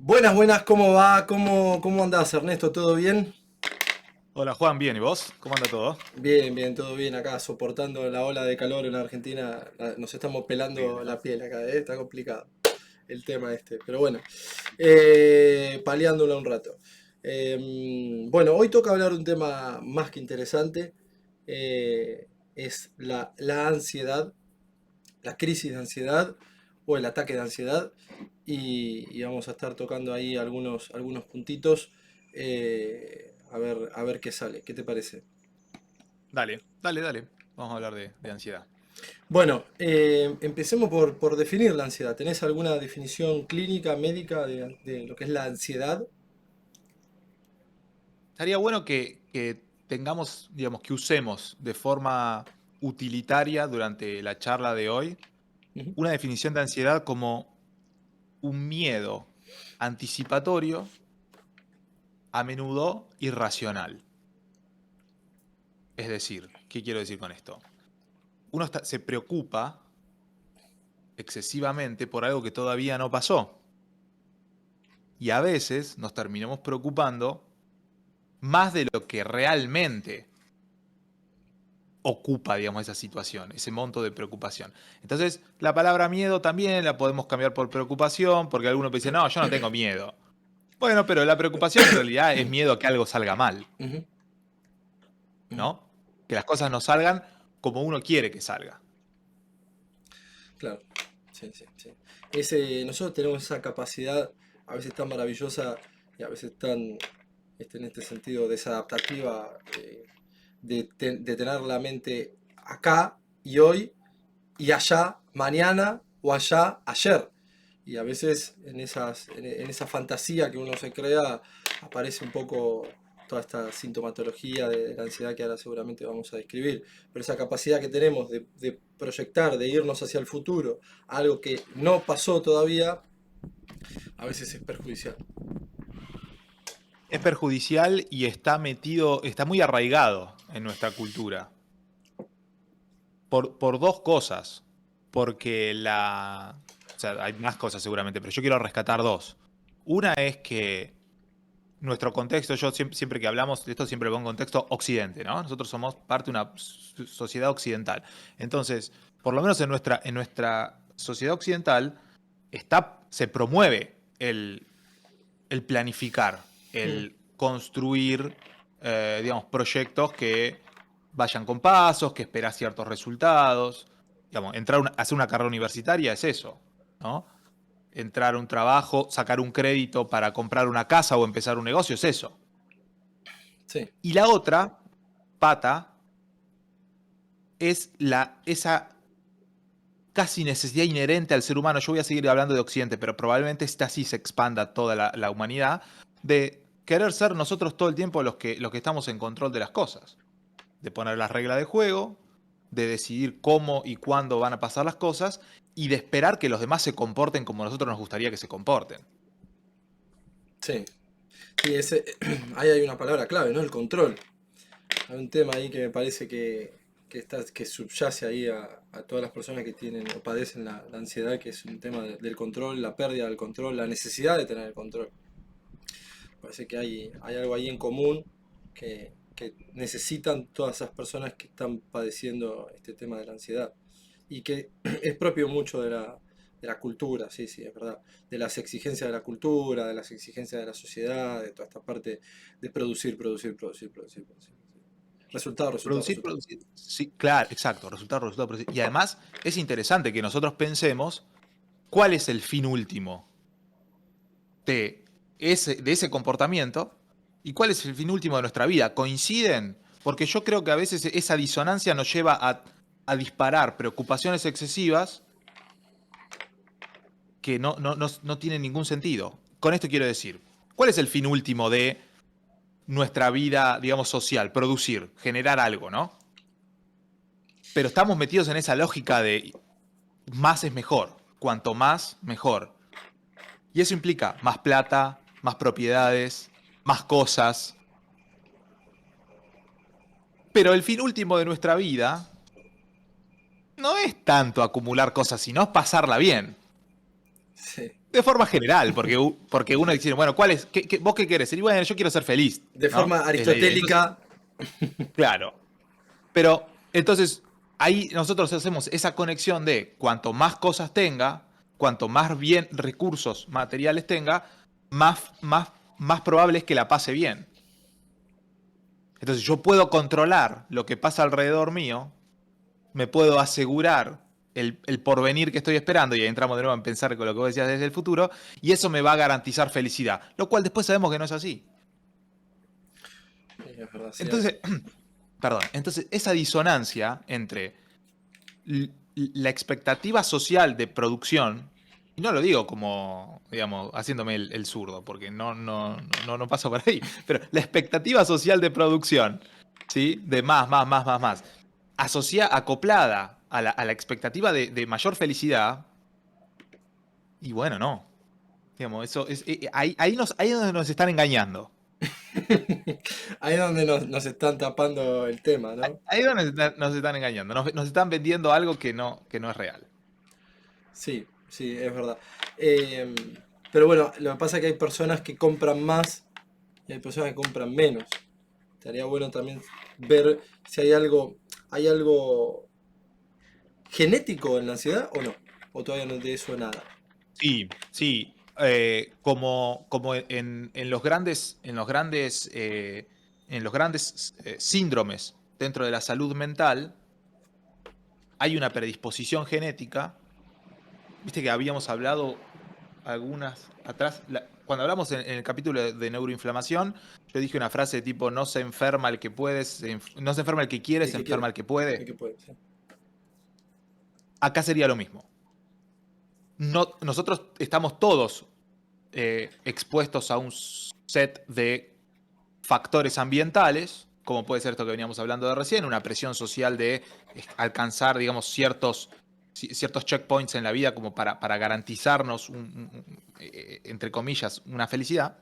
Buenas, buenas, ¿cómo va? ¿Cómo andás, Ernesto? ¿Todo bien? Hola Juan, bien, ¿y vos? ¿Cómo anda todo? Bien, bien, todo bien acá, soportando la ola de calor en Argentina. Nos estamos pelando Horrible, la ¿no? piel acá, ¿eh? Está complicado el tema este. Pero bueno, paliándola un rato. Bueno, hoy toca hablar de un tema más que interesante. Es la ansiedad, la crisis de ansiedad o el ataque de ansiedad. Y vamos a estar tocando ahí algunos puntitos. A ver qué sale. ¿Qué te parece? Dale, dale, dale. Vamos a hablar de ansiedad. Bueno, empecemos por definir la ansiedad. ¿Tenés alguna definición clínica, médica de lo que es la ansiedad? Estaría bueno que tengamos, digamos, que usemos de forma utilitaria durante la charla de hoy Ujú. una definición de ansiedad como un miedo anticipatorio, a menudo irracional. Es decir, ¿qué quiero decir con esto? Se preocupa excesivamente por algo que todavía no pasó. Y a veces nos terminamos preocupando más de lo que realmente ocupa, digamos, esa situación, ese monto de preocupación. Entonces, la palabra miedo también la podemos cambiar por preocupación, porque alguno dice, no, yo no tengo miedo. Bueno, pero la preocupación en realidad es miedo a que algo salga mal, Ujú, ujú. ¿no? Que las cosas no salgan como uno quiere que salga. Claro, sí, sí, sí. Nosotros tenemos esa capacidad, a veces tan maravillosa y a veces tan, en este sentido, desadaptativa, de tener la mente acá y hoy y allá mañana o allá ayer. Y a veces en esa fantasía que uno se crea aparece un poco toda esta sintomatología de la ansiedad que ahora seguramente vamos a describir. Pero esa capacidad que tenemos de proyectar, de irnos hacia el futuro, algo que no pasó todavía, a veces es perjudicial. Es perjudicial y está metido, está muy arraigado en nuestra cultura. Por dos cosas. Porque o sea, hay más cosas seguramente, pero yo quiero rescatar dos. Una es que nuestro contexto, yo siempre que hablamos de esto, siempre lo pongo en contexto occidente, ¿no? Nosotros somos parte de una sociedad occidental. Entonces, por lo menos en nuestra sociedad occidental, se promueve el planificar, Mm, el construir, digamos, proyectos que vayan con pasos, que esperas ciertos resultados. Digamos, hacer una carrera universitaria es eso, ¿no? Entrar a un trabajo, sacar un crédito para comprar una casa o empezar un negocio, es eso. sí, Y la otra pata es esa casi necesidad inherente al ser humano. Yo voy a seguir hablando de Occidente, pero probablemente esta sí se expanda a toda la humanidad, de querer ser nosotros todo el tiempo los que estamos en control de las cosas. De poner las reglas de juego, de decidir cómo y cuándo van a pasar las cosas, y de esperar que los demás se comporten como nosotros nos gustaría que se comporten. sí. Sí, ahí hay una palabra clave, ¿no? El control. Hay un tema ahí que me parece que subyace ahí a todas las personas que tienen o padecen la ansiedad, que es un tema del control, la pérdida del control, la necesidad de tener el control. Parece que hay algo ahí en común que necesitan todas esas personas que están padeciendo este tema de la ansiedad. Y que es propio mucho de la cultura, sí, sí, es verdad. De las exigencias de la cultura, de las exigencias de la sociedad, de toda esta parte de producir, producir, producir, producir, producir. Resultado, resultado, Producir, resultado. producir. Sí, claro, exacto, resultado, resultado, producir. Y además es interesante que nosotros pensemos cuál es el fin último de ese comportamiento y cuál es el fin último de nuestra vida. ¿Coinciden? Porque yo creo que a veces esa disonancia nos lleva a disparar preocupaciones excesivas que no tienen ningún sentido. Con esto quiero decir, ¿cuál es el fin último de nuestra vida, digamos, social? Producir, generar algo, ¿no? Pero estamos metidos en esa lógica de más es mejor, cuanto más, mejor. Y eso implica más plata, más propiedades, más cosas. Pero el fin último de nuestra vida no es tanto acumular cosas, sino pasarla bien. Sí. De forma general, porque uno dice, bueno, ¿cuál es? ¿Vos qué querés? Y bueno, yo quiero ser feliz, De ¿no? forma Es la idea. Entonces, aristotélica. claro. Pero entonces ahí nosotros hacemos esa conexión de cuanto más cosas tenga, cuanto más bien recursos materiales tenga, más probable es que la pase bien. Entonces yo puedo controlar lo que pasa alrededor mío, me puedo asegurar el porvenir que estoy esperando, y ahí entramos de nuevo en pensar con lo que vos decías desde el futuro, y eso me va a garantizar felicidad, lo cual después sabemos que no es así. Sí, es verdad, sí, a Entonces, veces. perdón, entonces esa disonancia entre la expectativa social de producción, y no lo digo como, digamos, haciéndome el zurdo, porque no pasa por ahí, pero la expectativa social de producción, ¿sí? De más, acoplada a la expectativa de mayor felicidad, y bueno, no. Digamos, eso es, ahí es donde nos están engañando. Ahí es donde nos están tapando el tema, ¿no? Ahí es donde nos están engañando. Nos están vendiendo algo que no es real. Sí, sí, es verdad. Eh, pero bueno, lo que pasa es que hay personas que compran más y hay personas que compran menos. Estaría bueno también ver si hay algo genético en la ansiedad o no. O todavía no de eso nada. Sí, sí. Como en los grandes síndromes dentro de la salud mental, hay una predisposición genética. Viste que habíamos hablado algunas atrás. Cuando hablamos en el capítulo de neuroinflamación, yo dije una frase tipo: no se enferma el que puede, no se enferma el que quiere, El se que enferma quiere, el que el puede. que puede. Sí. Acá sería lo mismo. No, nosotros estamos todos expuestos a un set de factores ambientales, como puede ser esto que veníamos hablando de recién, una presión social de alcanzar, digamos, ciertos checkpoints en la vida como para garantizarnos, entre comillas, una felicidad,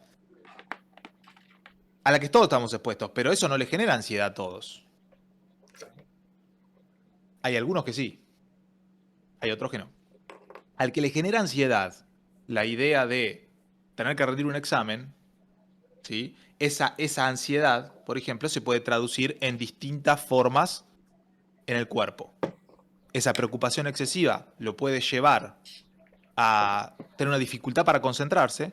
a la que todos estamos expuestos, pero eso no le genera ansiedad a todos. Hay algunos que sí, hay otros que no. Al que le genera ansiedad la idea de tener que rendir un examen, ¿sí? Esa ansiedad, por ejemplo, se puede traducir en distintas formas en el cuerpo. Esa preocupación excesiva lo puede llevar a tener una dificultad para concentrarse,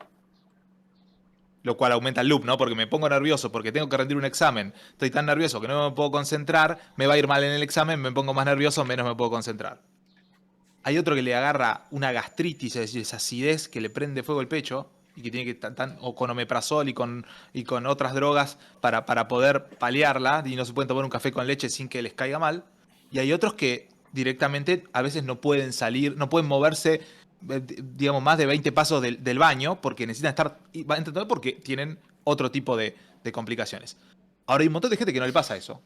lo cual aumenta el loop, ¿no? Porque me pongo nervioso, porque tengo que rendir un examen, estoy tan nervioso que no me puedo concentrar, me va a ir mal en el examen, me pongo más nervioso, menos me puedo concentrar. Hay otro que le agarra una gastritis, es decir, esa acidez que le prende fuego el pecho y que tiene que o con omeprazol y con otras drogas para poder paliarla, y no se pueden tomar un café con leche sin que les caiga mal. Y hay otros que directamente a veces no pueden salir, no pueden moverse, digamos, más de 20 pasos del baño porque necesitan estar entretenidos porque tienen otro tipo de complicaciones. Ahora hay un montón de gente que no le pasa eso,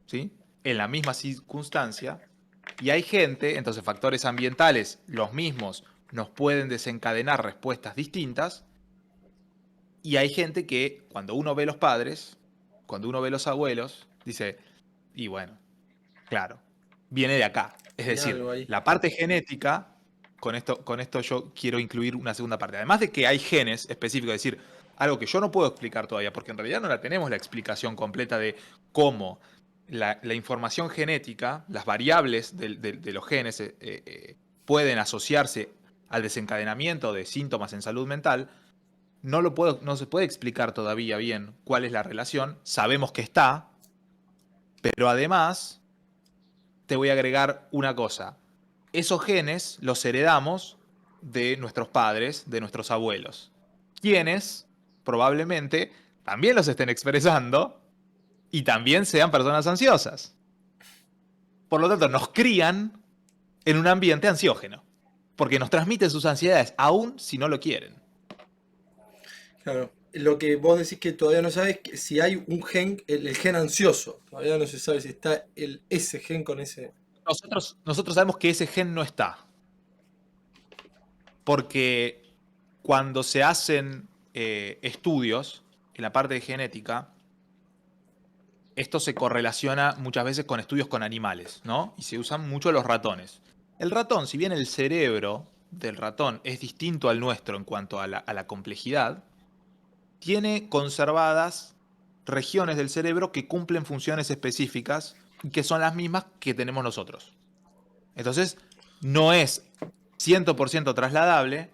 ¿sí? En la misma circunstancia. Y hay gente, entonces factores ambientales, los mismos, nos pueden desencadenar respuestas distintas. Y hay gente que cuando uno ve los padres, cuando uno ve los abuelos, dice, y bueno, claro, viene de acá. Es Hay decir, algo ahí. la parte genética, con esto yo quiero incluir una segunda parte. Además de que hay genes específicos, es decir, algo que yo no puedo explicar todavía, porque en realidad no la tenemos la explicación completa de cómo la información genética, las variables de los genes pueden asociarse al desencadenamiento de síntomas en salud mental. No se puede explicar todavía bien cuál es la relación. Sabemos que está, pero además te voy a agregar una cosa. Esos genes los heredamos de nuestros padres, de nuestros abuelos, quienes probablemente también los estén expresando y también sean personas ansiosas. Por lo tanto, nos crían en un ambiente ansiógeno, porque nos transmiten sus ansiedades, aun si no lo quieren. Claro. Lo que vos decís que todavía no sabes que si hay un gen, el gen ansioso. Todavía no se sabe si está ese gen con ese. Nosotros sabemos que ese gen no está, porque cuando se hacen estudios en la parte de genética, esto se correlaciona muchas veces con estudios con animales, ¿no? Y se usan mucho los ratones. El ratón, si bien el cerebro del ratón es distinto al nuestro en cuanto a la complejidad, tiene conservadas regiones del cerebro que cumplen funciones específicas y que son las mismas que tenemos nosotros. Entonces, no es 100% trasladable,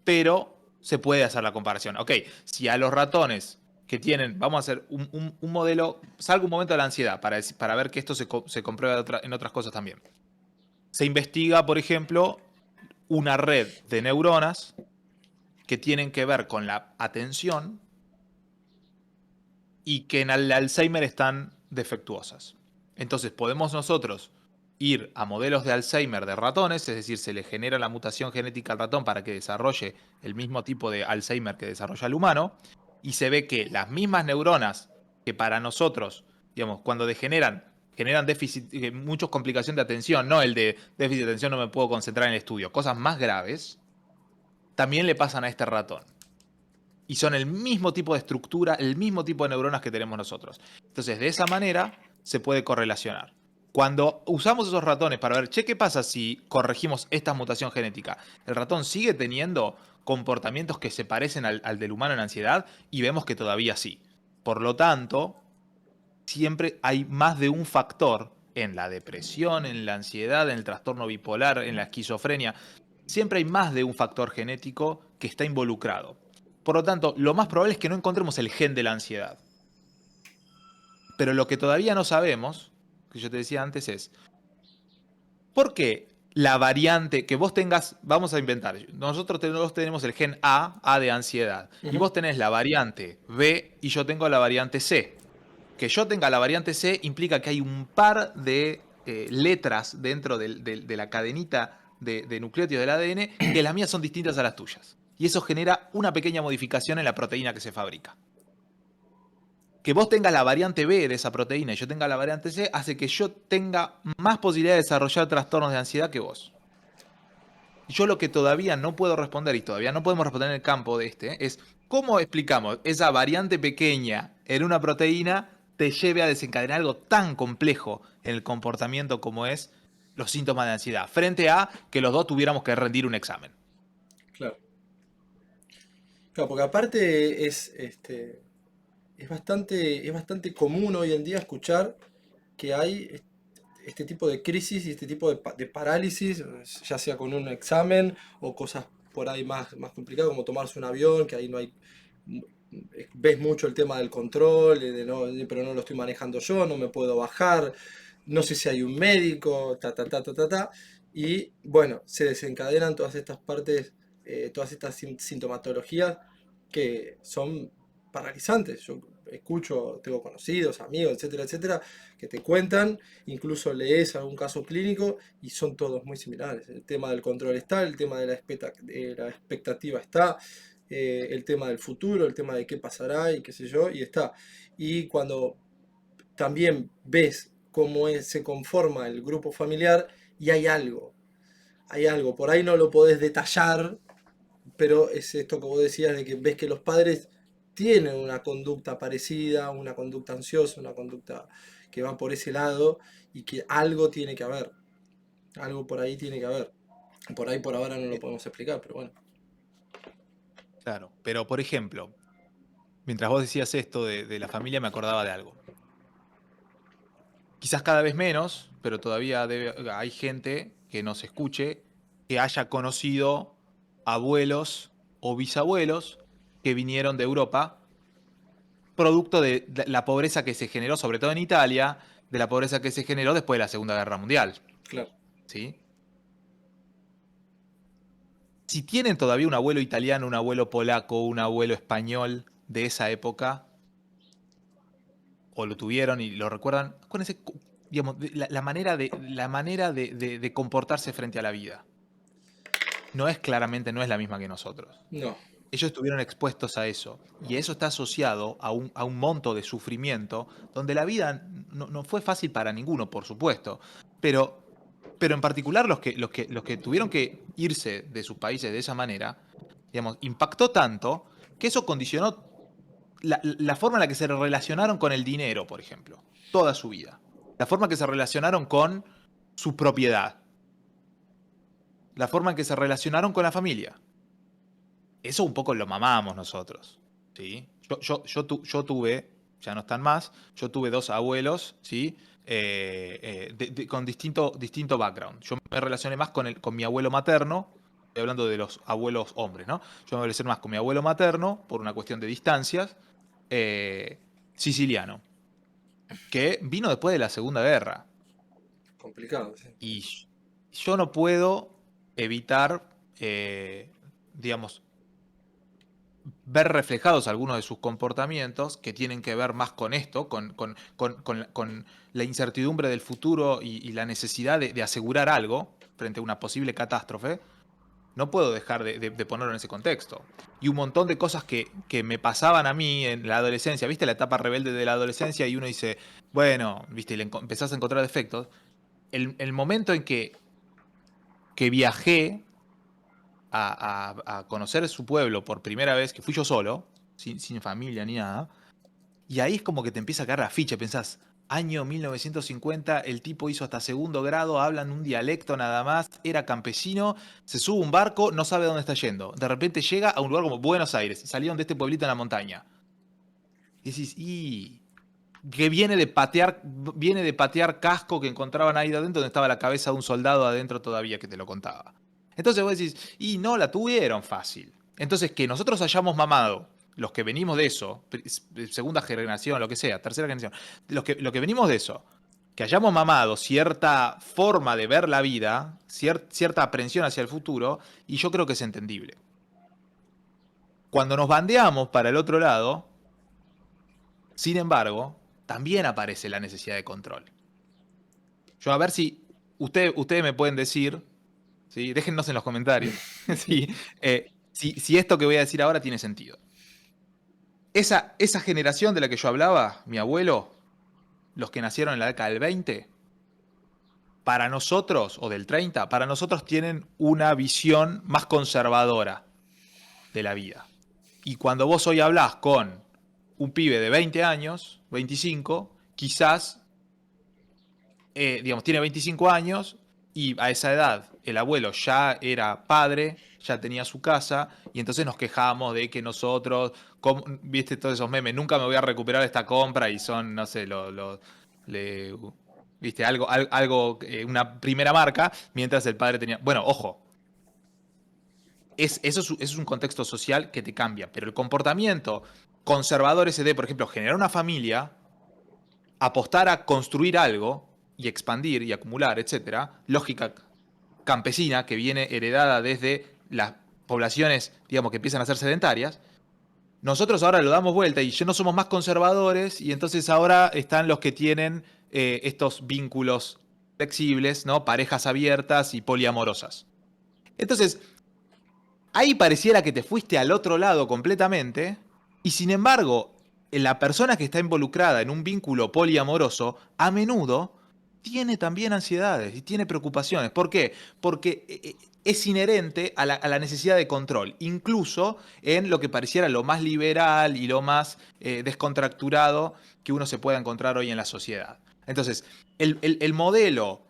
pero se puede hacer la comparación. Ok, si a los ratones que tienen, vamos a hacer un modelo, salga un momento de la ansiedad para ver que esto se comprueba en otras cosas también. Se investiga, por ejemplo, una red de neuronas que tienen que ver con la atención y que en el Alzheimer están defectuosas. Entonces podemos nosotros ir a modelos de Alzheimer de ratones, es decir, se le genera la mutación genética al ratón para que desarrolle el mismo tipo de Alzheimer que desarrolla el humano, y se ve que las mismas neuronas que para nosotros, digamos, cuando generan déficit, muchas complicaciones de atención, no el de déficit de atención, no me puedo concentrar en el estudio, cosas más graves, también le pasan a este ratón. Y son el mismo tipo de estructura, el mismo tipo de neuronas que tenemos nosotros. Entonces, de esa manera se puede correlacionar. Cuando usamos esos ratones para ver, che, ¿qué pasa si corregimos esta mutación genética? El ratón sigue teniendo comportamientos que se parecen al del humano en ansiedad y vemos que todavía sí. Por lo tanto, siempre hay más de un factor en la depresión, en la ansiedad, en el trastorno bipolar, en la esquizofrenia. Siempre hay más de un factor genético que está involucrado. Por lo tanto, lo más probable es que no encontremos el gen de la ansiedad. Pero lo que todavía no sabemos, que yo te decía antes, es ¿por qué la variante que vos tengas, vamos a inventar, nosotros tenemos el gen A de ansiedad, y vos tenés la variante B y yo tengo la variante C? Que yo tenga la variante C implica que hay un par de letras dentro de la cadenita de nucleótidos del ADN que las mías son distintas a las tuyas. Y eso genera una pequeña modificación en la proteína que se fabrica. Que vos tengas la variante B de esa proteína y yo tenga la variante C hace que yo tenga más posibilidad de desarrollar trastornos de ansiedad que vos. Yo lo que todavía no puedo responder y todavía no podemos responder en el campo de es cómo explicamos esa variante pequeña en una proteína te lleve a desencadenar algo tan complejo en el comportamiento como es los síntomas de ansiedad, frente a que los dos tuviéramos que rendir un examen. Claro. Claro, porque aparte es bastante común hoy en día escuchar que hay este tipo de crisis y este tipo de parálisis, ya sea con un examen o cosas por ahí más complicadas, como tomarse un avión, que ahí no hay. Ves mucho el tema del control, pero no lo estoy manejando yo, no me puedo bajar, no sé si hay un médico, ta. Y bueno, se desencadenan todas estas partes, todas estas sintomatologías que son paralizantes. Yo escucho, tengo conocidos, amigos, etcétera, que te cuentan, incluso lees algún caso clínico y son todos muy similares. El tema del control está, el tema de la expectativa está, el tema del futuro, el tema de qué pasará y qué sé yo, y está. Y cuando también ves cómo se conforma el grupo familiar y hay algo, por ahí no lo podés detallar, pero es esto que vos decías de que ves que los padres tienen una conducta parecida, una conducta ansiosa, una conducta que va por ese lado y que algo tiene que haber, algo por ahí tiene que haber. Por ahí por ahora no lo podemos explicar, pero bueno. Claro, pero por ejemplo, mientras vos decías esto de la familia me acordaba de algo. Quizás cada vez menos, pero todavía hay gente que nos escuche que haya conocido abuelos o bisabuelos que vinieron de Europa, producto de la pobreza que se generó, sobre todo en Italia, de la pobreza que se generó después de la Segunda Guerra Mundial. Claro. ¿Sí? Si tienen todavía un abuelo italiano, un abuelo polaco, un abuelo español de esa época, o lo tuvieron y lo recuerdan, acuérdense, digamos, la manera de comportarse frente a la vida. Claramente no es la misma que nosotros. No. Ellos estuvieron expuestos a eso. Y eso está asociado a un monto de sufrimiento donde la vida no fue fácil para ninguno, por supuesto. Pero en particular los que tuvieron que irse de sus países de esa manera, digamos, impactó tanto que eso condicionó la forma en la que se relacionaron con el dinero, por ejemplo, toda su vida. La forma en que se relacionaron con su propiedad. la forma en que se relacionaron con la familia. Eso un poco lo mamamos nosotros, ¿sí? Yo tuve, ya no están más, yo tuve dos abuelos, ¿sí? Con distinto background. Yo me relacioné más con mi abuelo materno, estoy hablando de los abuelos hombres, ¿no? Yo me relacioné más con mi abuelo materno, por una cuestión de distancias, eh, siciliano, que vino después de la Segunda Guerra. Complicado, sí. Y yo no puedo evitar, digamos, ver reflejados algunos de sus comportamientos que tienen que ver más con esto, con la incertidumbre del futuro y la necesidad de asegurar algo frente a una posible catástrofe. No puedo dejar de ponerlo en ese contexto. Y un montón de cosas que me pasaban a mí en la adolescencia, ¿viste? La etapa rebelde de la adolescencia y uno dice, bueno, ¿viste? Y empezás a encontrar defectos. El momento en que viajé a conocer su pueblo por primera vez, que fui yo solo, sin familia ni nada, y ahí es como que te empieza a caer la ficha, pensás, año 1950, el tipo hizo hasta segundo grado, hablan un dialecto nada más, era campesino, se sube a un barco, no sabe dónde está yendo. De repente llega a un lugar como Buenos Aires, salieron de este pueblito en la montaña. Y decís, que viene de patear casco que encontraban ahí adentro donde estaba la cabeza de un soldado adentro todavía que te lo contaba. Entonces vos decís, y no la tuvieron fácil. Entonces que nosotros hayamos mamado, los que venimos de eso, segunda generación, lo que sea, tercera generación, los que venimos de eso, que hayamos mamado cierta forma de ver la vida, cierta aprensión hacia el futuro, y yo creo que es entendible. Cuando nos bandeamos para el otro lado, sin embargo, también aparece la necesidad de control. Yo a ver si ustedes me pueden decir, ¿sí? Déjennos en los comentarios ¿sí? Si esto que voy a decir ahora tiene sentido. Esa generación de la que yo hablaba, mi abuelo, los que nacieron en la década del 20, para nosotros, o del 30, para nosotros tienen una visión más conservadora de la vida. Y cuando vos hoy hablás con un pibe de 20 años, 25, quizás digamos, tiene 25 años y a esa edad el abuelo ya era padre, ya tenía su casa y entonces nos quejamos de que nosotros, viste todos esos memes, nunca me voy a recuperar esta compra y son, no sé, viste, algo una primera marca, mientras el padre tenía... Bueno, ojo, eso es un contexto social que te cambia, pero el comportamiento conservador ese de, por ejemplo, generar una familia, apostar a construir algo y expandir y acumular, etcétera, lógica campesina que viene heredada desde las poblaciones, digamos, que empiezan a ser sedentarias, nosotros ahora lo damos vuelta y ya no somos más conservadores y entonces ahora están los que tienen estos vínculos flexibles, ¿no? Parejas abiertas y poliamorosas. Entonces, ahí pareciera que te fuiste al otro lado completamente y sin embargo, la persona que está involucrada en un vínculo poliamoroso a menudo tiene también ansiedades y tiene preocupaciones. ¿Por qué? Porque es inherente a la necesidad de control, incluso en lo que pareciera lo más liberal y lo más descontracturado que uno se pueda encontrar hoy en la sociedad. Entonces, el modelo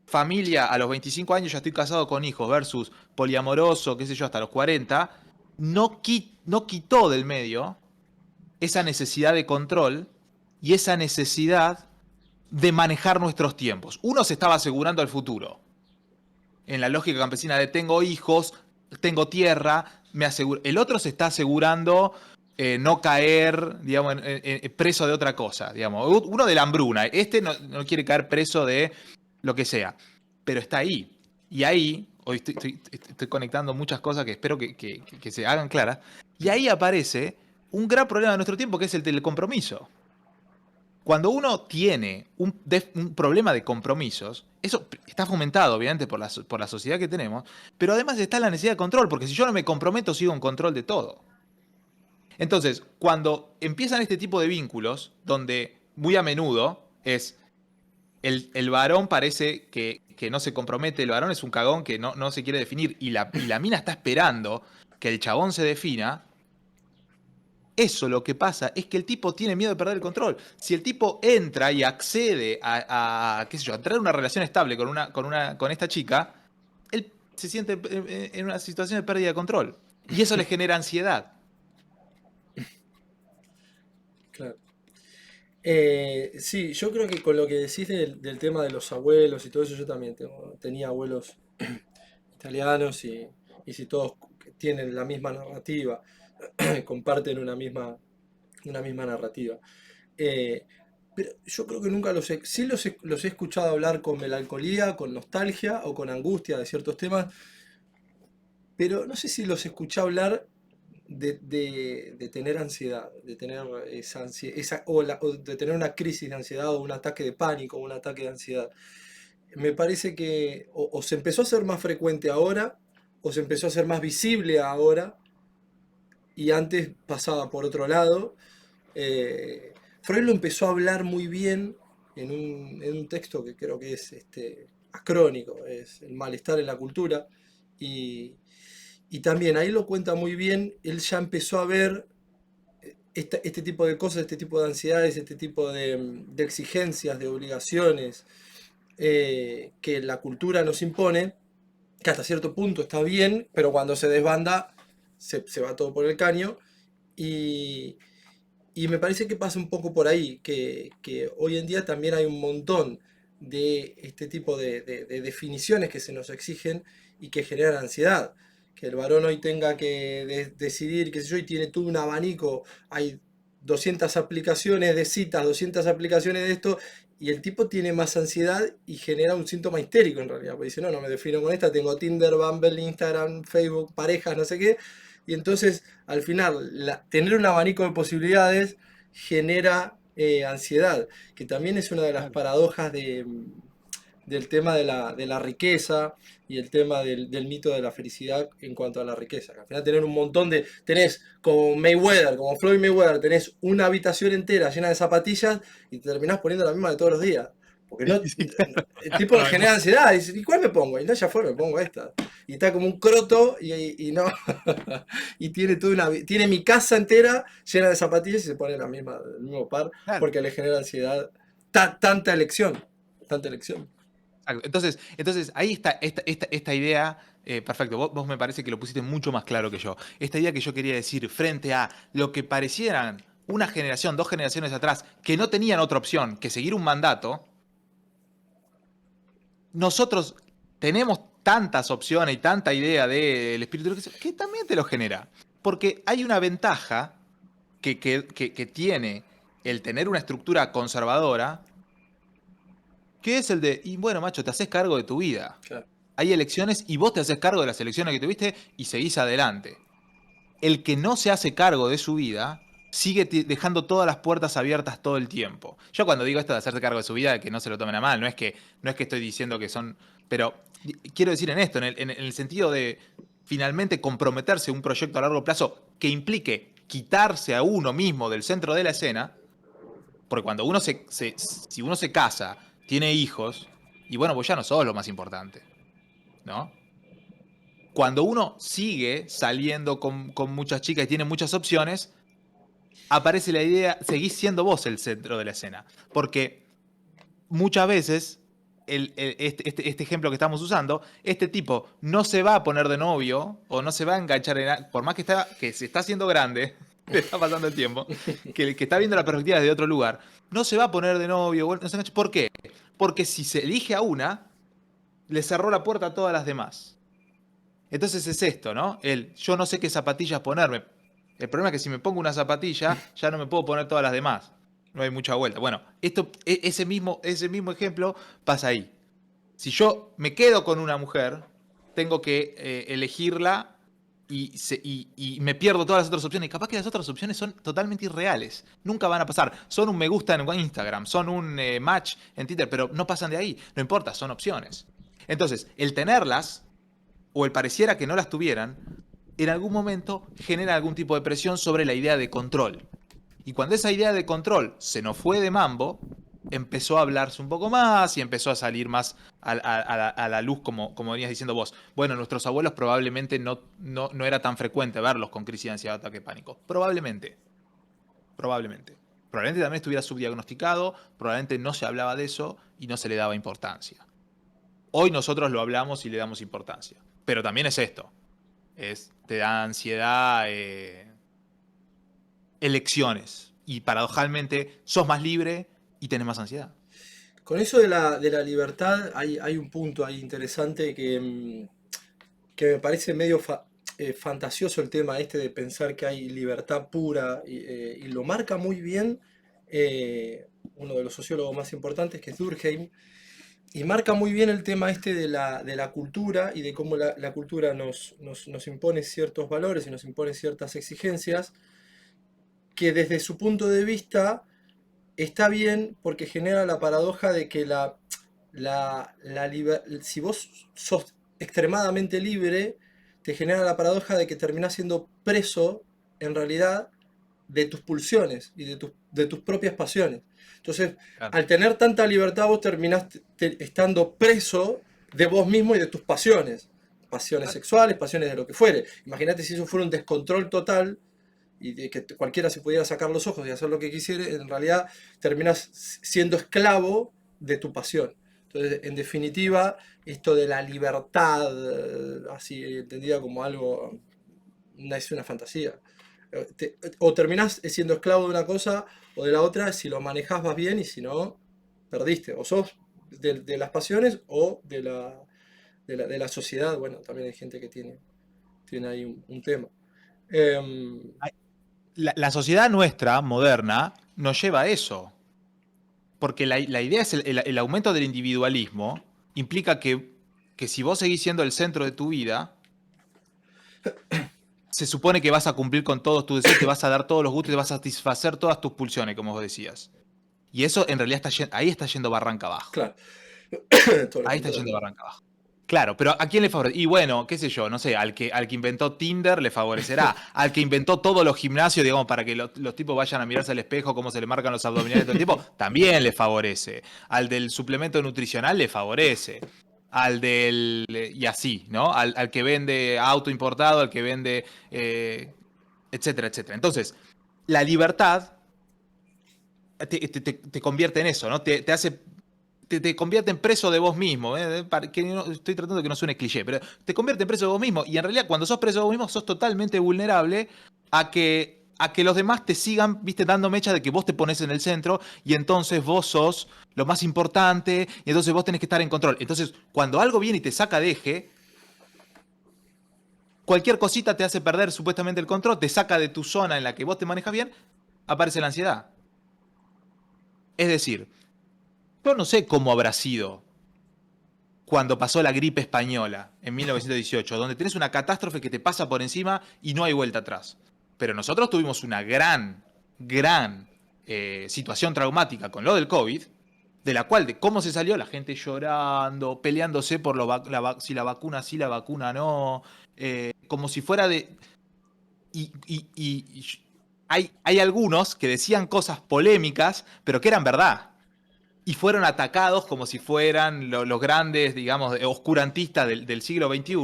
familia a los 25 años ya estoy casado con hijos versus poliamoroso, qué sé yo, hasta los 40, no quitó del medio esa necesidad de control y esa necesidad de manejar nuestros tiempos. Uno se estaba asegurando el futuro. En la lógica campesina de tengo hijos, tengo tierra, me aseguro. El otro se está asegurando no caer, digamos, preso de otra cosa. Digamos. Uno de la hambruna. Este no quiere caer preso de lo que sea. Pero está ahí. Y ahí, hoy estoy conectando muchas cosas que espero que se hagan claras. Y ahí aparece un gran problema de nuestro tiempo que es el del compromiso. Cuando uno tiene un problema de compromisos, eso está fomentado obviamente por la sociedad que tenemos, pero además está la necesidad de control, porque si yo no me comprometo, sigo en control de todo. Entonces, cuando empiezan este tipo de vínculos, donde muy a menudo es el varón parece que no se compromete, el varón es un cagón que no se quiere definir, y la mina está esperando que el chabón se defina. Eso lo que pasa es que el tipo tiene miedo de perder el control. Si el tipo entra y accede qué sé yo, a entrar en una relación estable con esta chica, él se siente en una situación de pérdida de control. Y eso le genera ansiedad. Claro. Sí, yo creo que con lo que decís del tema de los abuelos y todo eso, yo también tenía abuelos italianos y si todos tienen la misma narrativa, comparten una misma narrativa. Eh, pero yo creo que nunca sí los he escuchado hablar con melancolía, con nostalgia o con angustia de ciertos temas, pero no sé si los escuché hablar de tener ansiedad, de tener o de tener una crisis de ansiedad o un ataque de pánico, un ataque de ansiedad. Me parece que o se empezó a hacer más frecuente ahora, o se empezó a hacer más visible ahora, y antes pasaba por otro lado. Freud lo empezó a hablar muy bien en un texto que creo que es acrónico, es El malestar en la cultura, y, y también ahí lo cuenta muy bien, él ya empezó a ver este tipo de cosas, este tipo de ansiedades, este tipo de exigencias, de obligaciones que la cultura nos impone, que hasta cierto punto está bien, pero cuando se desbanda se va todo por el caño. Y, y me parece que pasa un poco por ahí, que hoy en día también hay un montón de este tipo de definiciones que se nos exigen y que generan ansiedad. Que el varón hoy tenga que decidir, qué sé yo, y tiene todo un abanico, hay 200 aplicaciones de citas, 200 aplicaciones de esto, y el tipo tiene más ansiedad y genera un síntoma histérico en realidad, porque dice, no, no me defino con esta, tengo Tinder, Bumble, Instagram, Facebook, parejas, no sé qué, y entonces al final tener un abanico de posibilidades genera ansiedad, que también es una de las Claro. paradojas del tema de la riqueza y el tema del mito de la felicidad en cuanto a la riqueza. Que al final tener un montón tenés como Mayweather, como Floyd Mayweather, tenés una habitación entera llena de zapatillas y te terminás poniendo la misma de todos los días. Porque no, Sí, claro. el tipo le Ay, genera ansiedad y dice, ¿y cuál me pongo? Y no, ya fue, me pongo esta. Y está como un croto y no. Y tiene tiene mi casa entera llena de zapatillas y se pone el mismo par claro. porque le genera ansiedad. Tanta elección. Tanta elección. Exacto. Entonces, ahí está esta idea, perfecto, vos me parece que lo pusiste mucho más claro que yo. Esta idea que yo quería decir frente a lo que parecieran una generación, 2 generaciones atrás, que no tenían otra opción que seguir un mandato, nosotros tenemos tantas opciones y tanta idea del espíritu que también te lo genera. Porque hay una ventaja que tiene el tener una estructura conservadora, que es el de, y bueno, macho, te haces cargo de tu vida. Claro. Hay elecciones y vos te haces cargo de las elecciones que tuviste y seguís adelante. El que no se hace cargo de su vida sigue dejando todas las puertas abiertas todo el tiempo. Yo cuando digo esto de hacerse cargo de su vida, que no se lo tomen a mal, no es que estoy diciendo que son, pero quiero decir en esto, en el sentido de finalmente comprometerse a un proyecto a largo plazo que implique quitarse a uno mismo del centro de la escena, porque cuando si uno se casa, tiene hijos, y bueno, pues ya no sos lo más importante, ¿no? Cuando uno sigue saliendo con muchas chicas y tiene muchas opciones, aparece la idea, seguís siendo vos el centro de la escena. Porque muchas veces, este ejemplo que estamos usando, este tipo no se va a poner de novio o no se va a enganchar por más que se está haciendo grande, le está pasando el tiempo, que está viendo la perspectiva desde otro lugar, no se va a poner de novio. No se engancha. ¿Por qué? Porque si se elige a una, le cerró la puerta a todas las demás. Entonces es esto, ¿no? Yo no sé qué zapatillas ponerme. El problema es que si me pongo una zapatilla, ya no me puedo poner todas las demás. No hay mucha vuelta. Bueno, ese mismo ejemplo pasa ahí. Si yo me quedo con una mujer, tengo que elegirla y me pierdo todas las otras opciones. Y capaz que las otras opciones son totalmente irreales. Nunca van a pasar. Son un me gusta en Instagram, son un match en Twitter, pero no pasan de ahí. No importa, son opciones. Entonces, el tenerlas o el pareciera que no las tuvieran, en algún momento genera algún tipo de presión sobre la idea de control. Y cuando esa idea de control se nos fue de mambo, empezó a hablarse un poco más y empezó a salir más a la luz, como venías diciendo vos. Bueno, nuestros abuelos probablemente no era tan frecuente verlos con crisis de ansiedad o ataque de pánico. Probablemente. Probablemente. Probablemente también estuviera subdiagnosticado, probablemente no se hablaba de eso y no se le daba importancia. Hoy nosotros lo hablamos y le damos importancia. Pero también es esto. Te da ansiedad, elecciones. Y paradojalmente sos más libre y tenés más ansiedad. Con eso de la libertad hay un punto ahí interesante que me parece medio fantasioso el tema este de pensar que hay libertad pura y lo marca muy bien uno de los sociólogos más importantes que es Durkheim y marca muy bien el tema este de la cultura y de cómo la cultura nos impone ciertos valores y nos impone ciertas exigencias que desde su punto de vista está bien porque genera la paradoja de que si vos sos extremadamente libre, te genera la paradoja de que terminás siendo preso, en realidad, de tus pulsiones y de tus propias pasiones. Entonces, Claro. al tener tanta libertad, vos terminás estando preso de vos mismo y de tus pasiones. Pasiones sexuales, pasiones de lo que fuere. Imagínate si eso fuera un descontrol total y de que cualquiera se pudiera sacar los ojos y hacer lo que quisiera, en realidad terminas siendo esclavo de tu pasión. Entonces, en definitiva, esto de la libertad, así entendida como algo, es una fantasía. O terminás siendo esclavo de una cosa o de la otra, si lo manejás vas bien y si no, perdiste. O sos de las pasiones o de la sociedad. Bueno, también hay gente que tiene ahí un tema. Em, La sociedad nuestra, moderna, nos lleva a eso. Porque la idea es el aumento del individualismo implica que si vos seguís siendo el centro de tu vida, se supone que vas a cumplir con todos tus deseos, te vas a dar todos los gustos, te vas a satisfacer todas tus pulsiones, como vos decías. Y eso en realidad ahí está yendo barranca abajo. claro, todo lo Ahí está contrario. yendo barranca abajo. Claro, pero ¿a quién le favorece? Y bueno, qué sé yo, no sé, al que inventó Tinder le favorecerá. Al que inventó todos los gimnasios, digamos, para que los tipos vayan a mirarse al espejo, cómo se le marcan los abdominales todo el tiempo, también le favorece. Al del suplemento nutricional le favorece. Al del. Y así, ¿no? Al que vende auto importado, al que vende. Etcétera, etcétera. Entonces, la libertad te convierte en eso, ¿no? Te hace te convierte en preso de vos mismo. Estoy tratando de que no suene cliché, pero te convierte en preso de vos mismo. Y en realidad, cuando sos preso de vos mismo, sos totalmente vulnerable a que los demás te sigan, viste, dando mecha de que vos te pones en el centro y entonces vos sos lo más importante y entonces vos tenés que estar en control. Entonces, cuando algo viene y te saca de eje, cualquier cosita te hace perder supuestamente el control, te saca de tu zona en la que vos te manejas bien, aparece la ansiedad. Es decir, yo no sé cómo habrá sido cuando pasó la gripe española en 1918, donde tenés una catástrofe que te pasa por encima y no hay vuelta atrás. Pero nosotros tuvimos una gran situación traumática con lo del COVID, de la cual, de cómo se salió, la gente llorando, peleándose por si la vacuna sí, la vacuna no, como si fuera de. Y hay algunos que decían cosas polémicas, pero que eran verdad y fueron atacados como si fueran los grandes, digamos, oscurantistas del siglo XXI.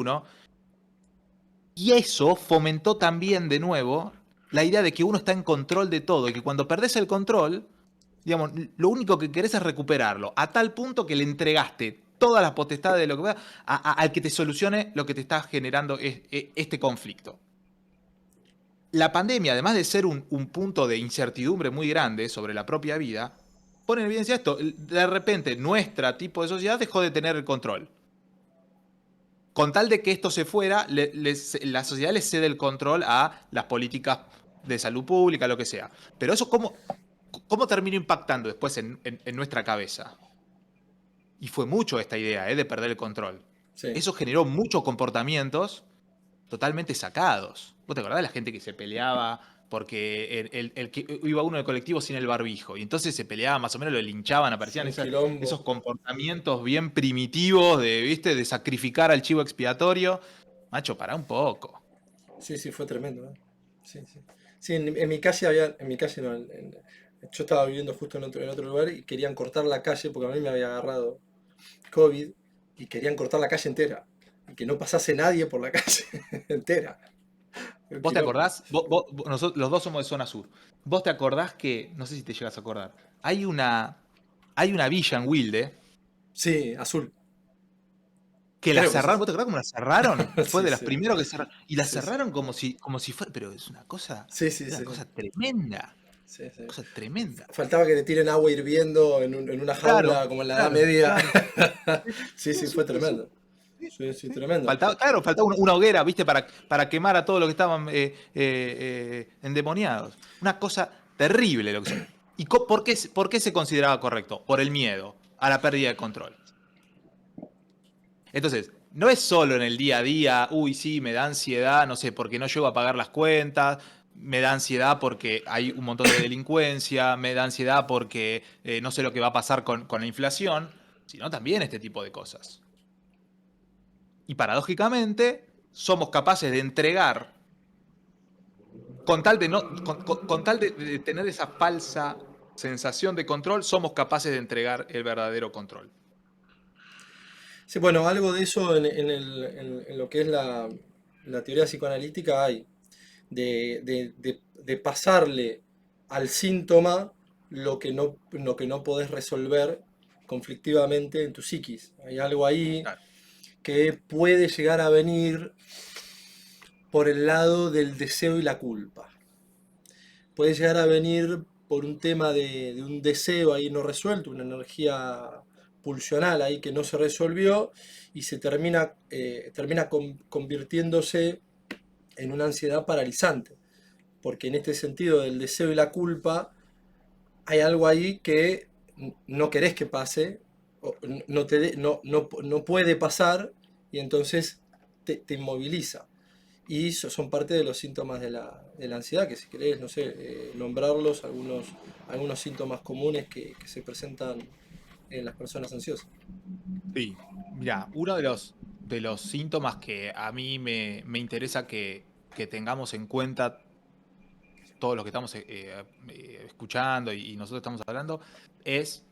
Y eso fomentó también de nuevo la idea de que uno está en control de todo y que cuando perdés el control, digamos, lo único que querés es recuperarlo, a tal punto que le entregaste todas las potestades de lo que al que te solucione lo que te está generando este conflicto. La pandemia, además de ser un punto de incertidumbre muy grande sobre la propia vida, pone en evidencia esto. De repente, nuestra tipo de sociedad dejó de tener el control. Con tal de que esto se fuera, la sociedad le cede el control a las políticas de salud pública, lo que sea. Pero eso, ¿cómo terminó impactando después en nuestra cabeza? Y fue mucho esta idea, de perder el control. Sí. Eso generó muchos comportamientos totalmente sacados. ¿Vos te acordás de la gente que se peleaba porque el que iba uno en el colectivo sin el barbijo? Y entonces se peleaba, más o menos lo linchaban, aparecían Un quilombo. esos comportamientos bien primitivos ¿viste? De sacrificar al chivo expiatorio. Macho, pará un poco. Sí, sí, fue tremendo, ¿eh? Sí, sí. Sí, en mi calle había, en mi calle no, yo estaba viviendo justo en otro lugar y querían cortar la calle porque a mí me había agarrado COVID y querían cortar la calle entera y que no pasase nadie por la calle entera. Un ¿Vos te quilombo. acordás? Nosotros, los dos somos de zona sur. ¿Vos te acordás que, no sé si te llegas a acordar, hay una villa en Wilde Sí, azul. Que la Creo que cerraron, sí. ¿vos te acordás cómo la cerraron? Fue Sí, de las sí. primeros que cerraron. Y la Sí, sí. cerraron como si fuera. Pero Sí, sí, es una sí. cosa tremenda. Sí, sí. Cosa tremenda. Faltaba que le tiren agua hirviendo en una Claro, jaula como en la Edad claro, Media. claro. Sí, Sí, sí, sí, fue sí, sí. tremendo. Sí, Sí, sí, sí. tremendo. Faltaba una hoguera, ¿viste? Para quemar a todos los que estaban endemoniados. Una cosa terrible lo que son. ¿Y por qué se consideraba correcto? Por el miedo a la pérdida de control. Entonces, no es solo en el día a día, uy, sí, me da ansiedad, no sé, porque no llego a pagar las cuentas, me da ansiedad porque hay un montón de delincuencia, me da ansiedad porque no sé lo que va a pasar con la inflación, sino también este tipo de cosas. Y paradójicamente, somos capaces de entregar, con tal de, no, con tal de tener esa falsa sensación de control, somos capaces de entregar el verdadero control. Sí, bueno, algo de eso en lo que es la teoría psicoanalítica hay, de pasarle al síntoma lo que no podés resolver conflictivamente en tu psiquis. Hay algo ahí Claro. que puede llegar a venir por el lado del deseo y la culpa. Puede llegar a venir por un tema de un deseo ahí no resuelto, una energía pulsional ahí que no se resolvió y se termina convirtiéndose en una ansiedad paralizante. Porque en este sentido del deseo y la culpa hay algo ahí que no querés que pase, no puede pasar y entonces te inmoviliza. Y son parte de los síntomas de la ansiedad, que si querés, no sé, nombrarlos, algunos síntomas comunes que se presentan en las personas ansiosas. Sí, mira, uno de los síntomas que a mí me interesa que tengamos en cuenta todos los que estamos escuchando y nosotros estamos hablando es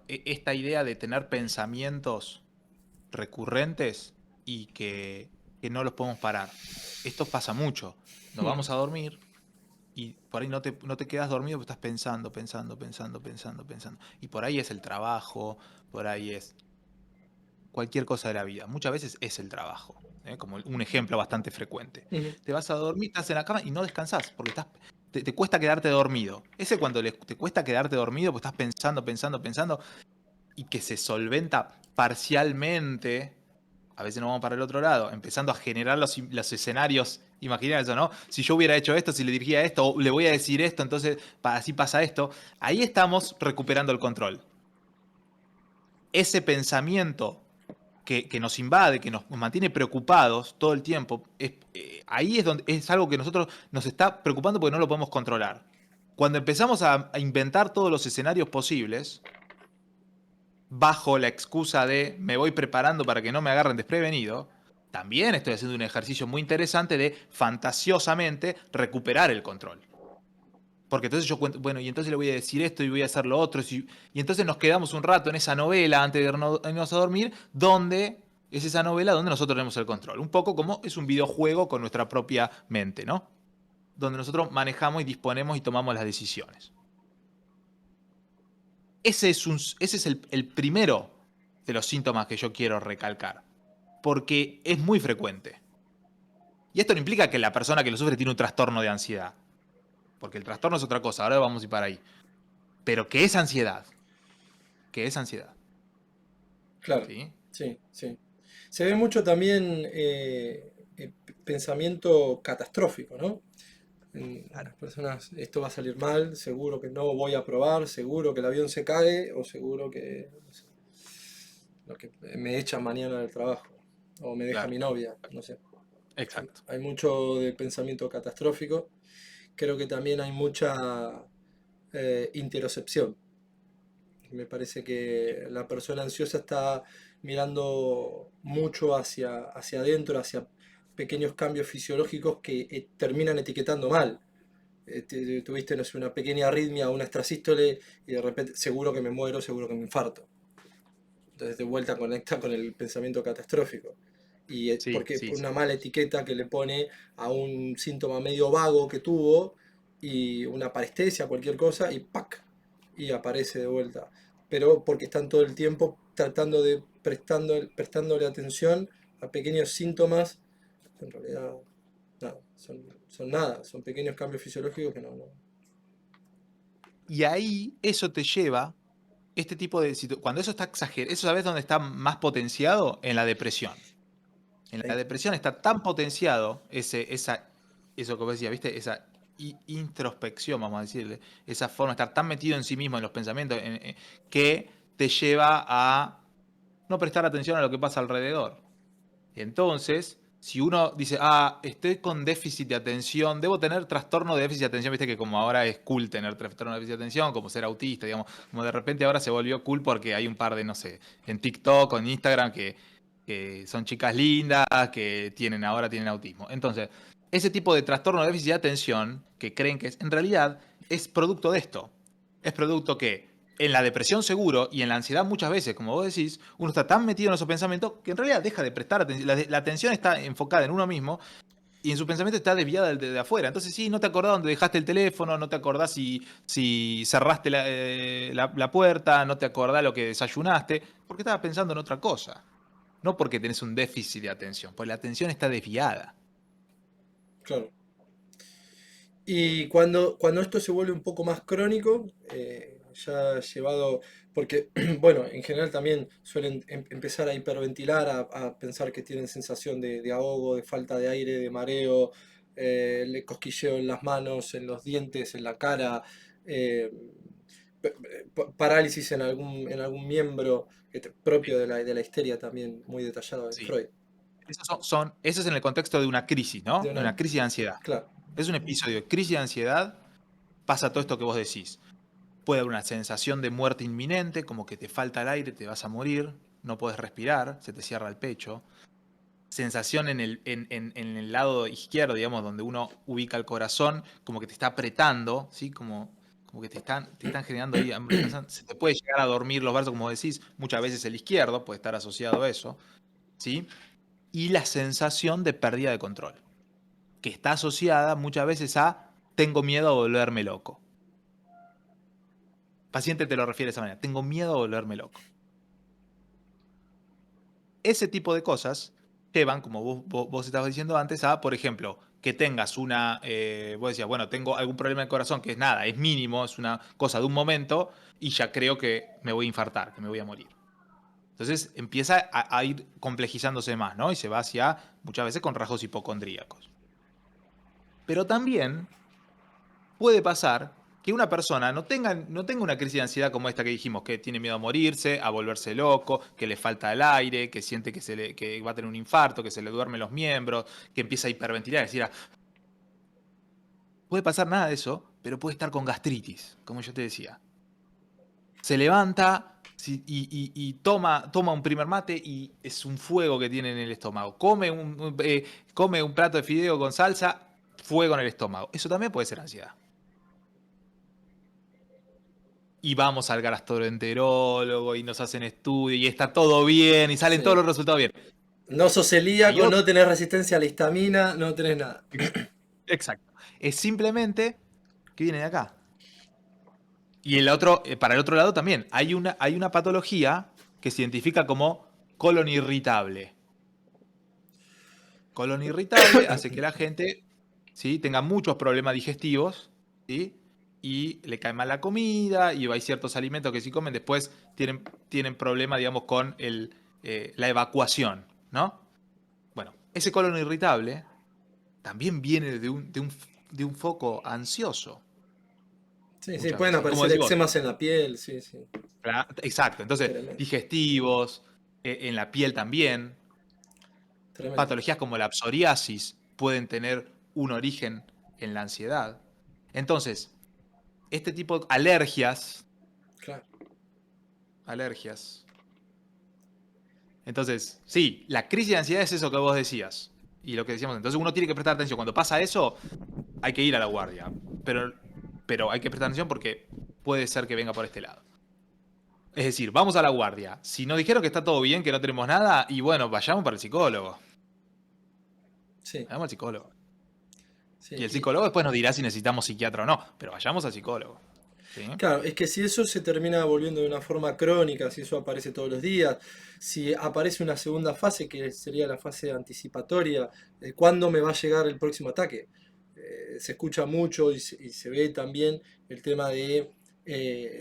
esta idea de tener pensamientos recurrentes y que no los podemos parar. Esto pasa mucho. Nos Hmm. vamos a dormir y por ahí no te quedas dormido porque estás pensando, pensando, pensando, pensando, pensando. Y por ahí es el trabajo, por ahí es cualquier cosa de la vida. Muchas veces es el trabajo, como un ejemplo bastante frecuente. Ujú. Te vas a dormir, estás en la cama y no descansás porque te cuesta quedarte dormido. Ese cuando te cuesta quedarte dormido porque estás pensando, pensando, pensando y que se solventa parcialmente. A veces nos vamos para el otro lado, empezando a generar los escenarios. Imagina eso, ¿no? Si yo hubiera hecho esto, si le dirigía esto, o le voy a decir esto, entonces así pasa esto. Ahí estamos recuperando el control. Ese pensamiento que nos invade, que nos mantiene preocupados todo el tiempo, ahí es donde es algo que nosotros nos está preocupando porque no lo podemos controlar. Cuando empezamos a inventar todos los escenarios posibles, bajo la excusa de me voy preparando para que no me agarren desprevenido, también estoy haciendo un ejercicio muy interesante de fantasiosamente recuperar el control. Porque entonces yo cuento, bueno, y entonces le voy a decir esto y voy a hacer lo otro. Y entonces nos quedamos un rato en esa novela antes de irnos a dormir, donde es esa novela donde nosotros tenemos el control. Un poco como es un videojuego con nuestra propia mente, ¿no? Donde nosotros manejamos y disponemos y tomamos las decisiones. Ese es el primero de los síntomas que yo quiero recalcar. Porque es muy frecuente. Y esto no implica que la persona que lo sufre tiene un trastorno de ansiedad. Porque el trastorno es otra cosa, ahora vamos a ir para ahí. Pero que es ansiedad. Que es ansiedad. Claro, ¿Sí? sí, sí. Se ve mucho también pensamiento catastrófico, ¿no? En las Claro. personas, esto va a salir mal, seguro que no voy a probar, seguro que el avión se cae o seguro que, no sé, lo que me echan mañana del trabajo o me deja Claro. mi novia, no sé. Exacto. Hay mucho de pensamiento catastrófico. Creo que también hay mucha interocepción. Me parece que la persona ansiosa está mirando mucho hacia adentro, hacia pequeños cambios fisiológicos que terminan etiquetando mal. Tuviste, no sé, una pequeña arritmia, una extrasístole y de repente seguro que me muero, seguro que me infarto. Entonces de vuelta conecta con el pensamiento catastrófico. Y Sí, porque sí, por una sí. mala etiqueta que le pone a un síntoma medio vago que tuvo y una parestesia, cualquier cosa, y ¡pac! Y aparece de vuelta. Pero porque están todo el tiempo tratando de prestándole atención a pequeños síntomas, que en realidad nada, son nada, son pequeños cambios fisiológicos que no. Y ahí eso te lleva, este tipo de cuando eso está exagerado, ¿eso sabes dónde está más potenciado? En la depresión. En la Ahí, depresión está tan potenciado eso que vos decías, ¿viste? Esa introspección, vamos a decirle, esa forma de estar tan metido en sí mismo, en los pensamientos, que te lleva a no prestar atención a lo que pasa alrededor. Entonces, si uno dice, estoy con déficit de atención, debo tener trastorno de déficit de atención, viste que como ahora es cool tener trastorno de déficit de atención, como ser autista, digamos, como de repente ahora se volvió cool porque hay un par de, no sé, en TikTok o en Instagram que son chicas lindas, que ahora tienen autismo. Entonces, ese tipo de trastorno de déficit de atención, que creen que es, en realidad es producto de esto. Es producto que en la depresión seguro y en la ansiedad muchas veces, como vos decís, uno está tan metido en esos pensamientos que en realidad deja de prestar atención. La atención está enfocada en uno mismo y en su pensamiento está desviada de afuera. Entonces sí, no te acordás dónde dejaste el teléfono, no te acordás si cerraste la puerta, no te acordás lo que desayunaste, porque estabas pensando en otra cosa. No porque tenés un déficit de atención, pues la atención está desviada. claro. Y cuando esto se vuelve un poco más crónico, ya llevado, porque, bueno, en general también suelen empezar a hiperventilar, a pensar que tienen sensación de ahogo, de falta de aire, de mareo, le cosquilleo en las manos, en los dientes, en la cara, eh, parálisis en algún miembro, propio Sí. de la histeria también, muy detallado en Sí. Freud. Eso es en el contexto de una crisis, De ¿no? De una, una crisis de ansiedad. claro, Es un episodio de crisis de ansiedad, pasa todo esto que vos decís. Puede haber una sensación de muerte inminente, como que te falta el aire, te vas a morir, no puedes respirar, se te cierra el pecho. Sensación en el lado izquierdo, digamos, donde uno ubica el corazón, como que te está apretando, ¿sí? Como que te están generando ahí, se te puede llegar a dormir los brazos, como decís, muchas veces el izquierdo puede estar asociado a eso, ¿sí? Y la sensación de pérdida de control, que está asociada muchas veces a tengo miedo a volverme loco. Paciente te lo refiere de esa manera, tengo miedo a volverme loco. Ese tipo de cosas llevan, como vos estabas diciendo antes, a, por ejemplo, que tengas vos decías, bueno, tengo algún problema de corazón, que es nada, es mínimo, es una cosa de un momento, y ya creo que me voy a infartar, que me voy a morir. Entonces empieza a ir complejizándose más, ¿no? Y se va hacia, muchas veces, con rasgos hipocondríacos. Pero también puede pasar que una persona no tenga una crisis de ansiedad como esta que dijimos, que tiene miedo a morirse, a volverse loco, que le falta el aire, que siente que va a tener un infarto, que se le duermen los miembros, que empieza a hiperventilar, es decir, puede pasar nada de eso, pero puede estar con gastritis, como yo te decía. Se levanta y toma un primer mate y es un fuego que tiene en el estómago. Come un plato de fideo con salsa, fuego en el estómago. Eso también puede ser ansiedad. Y vamos al gastroenterólogo y nos hacen estudios y está todo bien y salen todos sí. los resultados bien. No sos Hay celíaco, otro. no tenés resistencia a la histamina, no tenés nada. Exacto. Es simplemente que viene de acá. Y para el otro lado también, hay una patología que se identifica como colon irritable. Colon irritable hace que la gente, ¿sí?, tenga muchos problemas digestivos, ¿sí? Y le cae mal la comida, y hay ciertos alimentos que si comen después tienen problemas, digamos, con la evacuación, ¿no? Bueno, ese colon irritable también viene de un foco ansioso, Sí, sí, muchas pueden veces. Y como aparecer decís vos, eczemas en la piel, sí, sí, exacto, entonces, tremendo, digestivos, en la piel también. tremendo. Patologías como la psoriasis pueden tener un origen en la ansiedad. Entonces, este tipo de Claro, alergias. Entonces, sí, la crisis de ansiedad es eso que vos decías. Y lo que decíamos. Entonces uno tiene que prestar atención. Cuando pasa eso, hay que ir a la guardia. Pero hay que prestar atención porque puede ser que venga por este lado. Es decir, vamos a la guardia. Si nos dijeron que está todo bien, que no tenemos nada, y bueno, vayamos para el psicólogo. sí, Vayamos al psicólogo. sí. Y el psicólogo después nos dirá si necesitamos psiquiatra o no, pero vayamos al psicólogo. ¿sí? Claro, es que si eso se termina volviendo de una forma crónica, si eso aparece todos los días, si aparece una segunda fase que sería la fase anticipatoria, ¿cuándo me va a llegar el próximo ataque? Se escucha mucho y se ve también el tema de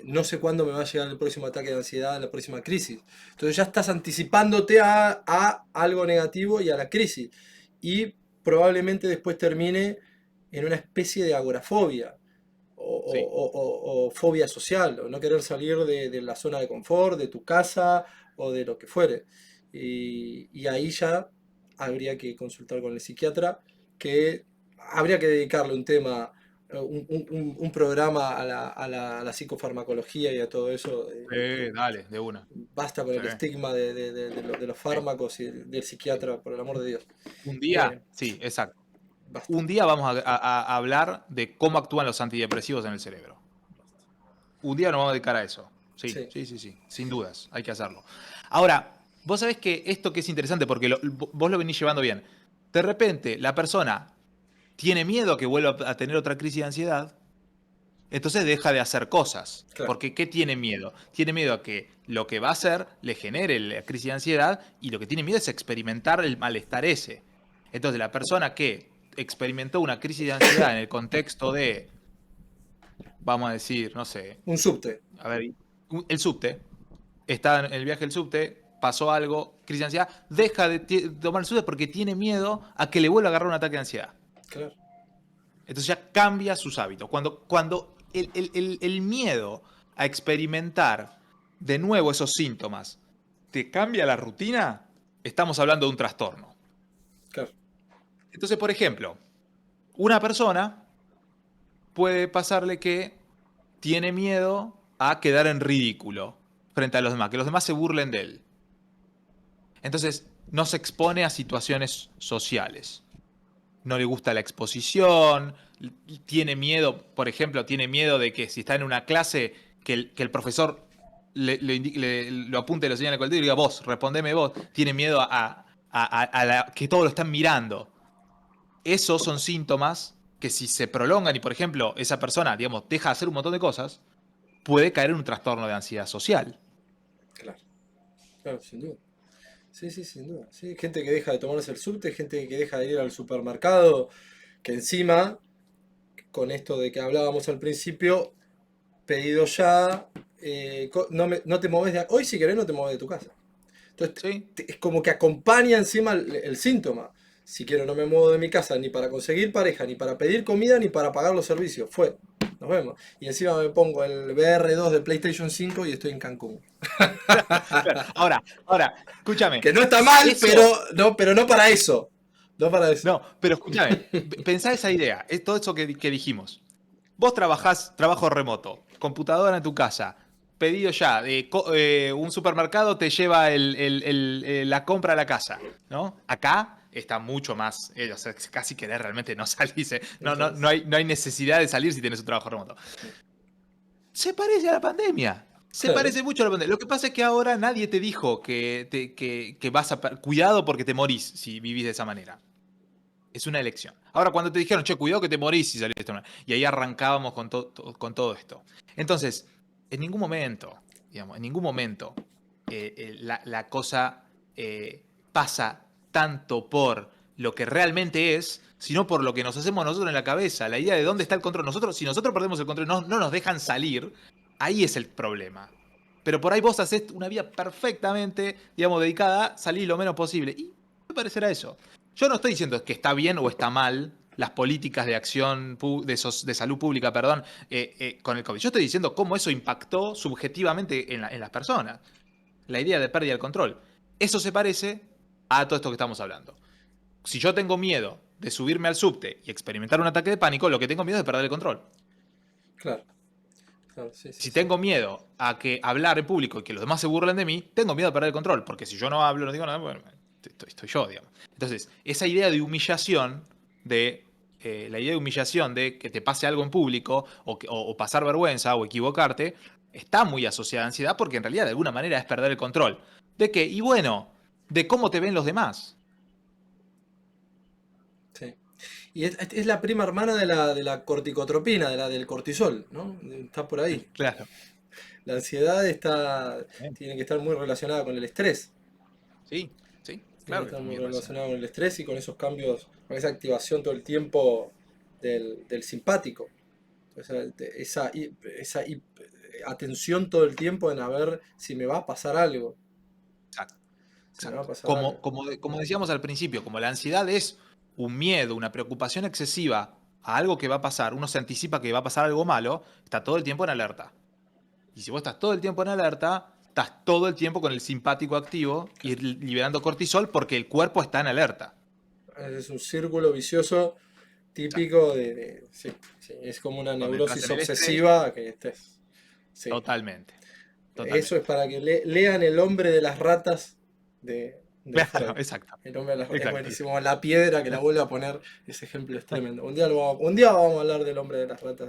no sé cuándo me va a llegar el próximo ataque de ansiedad, la próxima crisis. Entonces ya estás anticipándote a algo negativo y a la crisis. Y probablemente después termine en una especie de agorafobia Sí. o fobia social, o no querer salir de la zona de confort, de tu casa o de lo que fuere. Y ahí ya habría que consultar con el psiquiatra, que habría que dedicarle un tema, un programa a la psicofarmacología y a todo eso. Dale, de una. Basta con Sí, el estigma de los sí, fármacos y del sí. psiquiatra, por el amor de Dios. Un día, Eh, sí, exacto. basta. Un día vamos a hablar de cómo actúan los antidepresivos en el cerebro. Un día nos vamos a dedicar a eso. Sí, Sí, sí, sí, sí. Sin dudas, hay que hacerlo. Ahora, vos sabés que esto que es interesante, porque vos lo venís llevando bien. De repente, la persona tiene miedo a que vuelva a tener otra crisis de ansiedad, entonces deja de hacer cosas. claro. Porque ¿qué tiene miedo? Tiene miedo a que lo que va a hacer le genere la crisis de ansiedad y lo que tiene miedo es experimentar el malestar ese. Entonces la persona que experimentó una crisis de ansiedad en el contexto de, vamos a decir, no sé, Un subte, a ver, el subte, está en el viaje del subte, pasó algo, crisis de ansiedad, deja de tomar el subte porque tiene miedo a que le vuelva a agarrar un ataque de ansiedad. claro. Entonces ya cambia sus hábitos. Cuando el miedo a experimentar de nuevo esos síntomas te cambia la rutina, estamos hablando de un trastorno. Claro. Entonces, por ejemplo, una persona puede pasarle que tiene miedo a quedar en ridículo frente a los demás, que los demás se burlen de él. Entonces, no se expone a situaciones sociales. No le gusta la exposición, tiene miedo, por ejemplo, tiene miedo de que si está en una clase, que el profesor lo apunte, lo señale con el dedo y diga, vos, respondeme vos. Tiene miedo a que todos lo están mirando. Esos son síntomas que si se prolongan y, por ejemplo, esa persona, digamos, deja de hacer un montón de cosas, puede caer en un trastorno de ansiedad social. Claro, claro, sin duda. Sí, sí, sin duda. Sí, gente que deja de tomarse el subte, gente que deja de ir al supermercado, que encima, con esto de que hablábamos al principio, pedido ya, no te moves hoy si querés no te mueves de tu casa. Entonces ¿Sí? es como que acompaña encima el síntoma. Si quiero no me muevo de mi casa ni para conseguir pareja, ni para pedir comida, ni para pagar los servicios. Fue. Nos vemos. Y encima me pongo el VR2 de PlayStation 5 y estoy en Cancún. Claro. Ahora, escúchame. Que no está mal, Eso, pero no para eso. No para eso. no, pero escúchame, pensá esa idea, es todo eso que dijimos. Vos trabajás trabajo remoto, computadora en tu casa, pedido ya, un supermercado te lleva la compra a la casa, ¿no? Acá está mucho más, o sea, casi querés realmente no salís, No no, no, sabes. no hay necesidad de salir si tienes un trabajo remoto. Se parece a la pandemia. Se Claro, parece mucho a la pandemia. Lo que pasa es que ahora nadie te dijo que vas a... Cuidado porque te morís si vivís de esa manera. Es una elección. Ahora, cuando te dijeron, che, cuidado que te morís si salís de esta manera. Y ahí arrancábamos con todo esto. Entonces, en ningún momento, digamos, en ningún momento la cosa pasa tanto por lo que realmente es, sino por lo que nos hacemos nosotros en la cabeza. La idea de dónde está el control. Si nosotros perdemos el control, no nos dejan salir, ahí es el problema. Pero por ahí vos haces una vida perfectamente, digamos, dedicada a salir lo menos posible. Y me parecerá eso. Yo no estoy diciendo que está bien o está mal las políticas de acción de salud pública, perdón, con el COVID. Yo estoy diciendo cómo eso impactó subjetivamente en las personas. La idea de pérdida del control. Eso se parece a todo esto que estamos hablando. Si yo tengo miedo de subirme al subte y experimentar un ataque de pánico, lo que tengo miedo es de perder el control. claro, claro, sí, sí, Si sí. tengo miedo a que hablar en público y que los demás se burlen de mí, tengo miedo de perder el control, porque si yo no hablo, no digo nada, bueno, estoy yo, digamos. Entonces, esa idea de humillación, la idea de humillación de que te pase algo en público o pasar vergüenza o equivocarte, está muy asociada a ansiedad porque en realidad de alguna manera es perder el control. ¿De qué? Y bueno, de cómo te ven los demás. Sí. Y es la prima hermana de la corticotropina, del cortisol, ¿no? Está por ahí. Claro. La ansiedad Bien. tiene que estar muy relacionada con el estrés. Sí, sí, Tiene claro que que está estar muy muy relacionado. relacionada con el estrés y con esos cambios, con esa activación todo el tiempo del simpático. O sea, atención todo el tiempo en a ver si me va a pasar algo. Exacto, Si me va a exacto. pasar algo. Como decíamos al principio, como la ansiedad es un miedo, una preocupación excesiva a algo que va a pasar, uno se anticipa que va a pasar algo malo, está todo el tiempo en alerta. Y si vos estás todo el tiempo en alerta, estás todo el tiempo con el simpático activo y liberando cortisol porque el cuerpo está en alerta. Es un círculo vicioso Exacto. típico sí, sí, es como una Donde entras neurosis en el estrés, obsesiva que estés. Sí. totalmente, Eso es totalmente. para que lean El hombre de las ratas de Claro, Freud. exacto, El hombre de las ratas es exacto. buenísimo. La piedra que la vuelve a poner, ese ejemplo es tremendo. Un día vamos a hablar del hombre de las ratas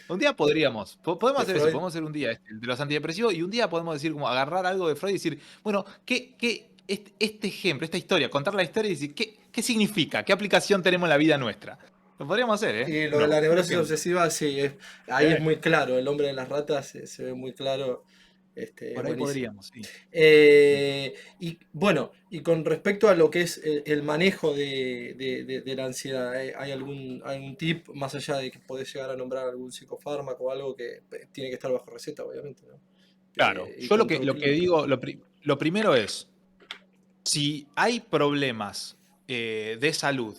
Un día podríamos, podemos De hacer eso, Freud. podemos hacer un día de los antidepresivos y un día podemos decir, como agarrar algo de Freud y decir, bueno, este ejemplo, esta historia, contar la historia y decir, ¿qué significa? ¿Qué aplicación tenemos en la vida nuestra? Lo podríamos hacer, ¿eh? Y ¿O lo de no? la Un neurosis ejemplo. obsesiva, sí, ahí es muy claro. El hombre de las ratas se ve muy claro. Es Por ahí buenísimo. podríamos, sí. Y bueno, y con respecto a lo que es el manejo de la ansiedad, ¿hay algún tip más allá de que podés llegar a nombrar algún psicofármaco o algo que tiene que estar bajo receta, obviamente, ¿no? Claro, Y yo control lo que clínico. digo, lo primero es, si hay problemas de salud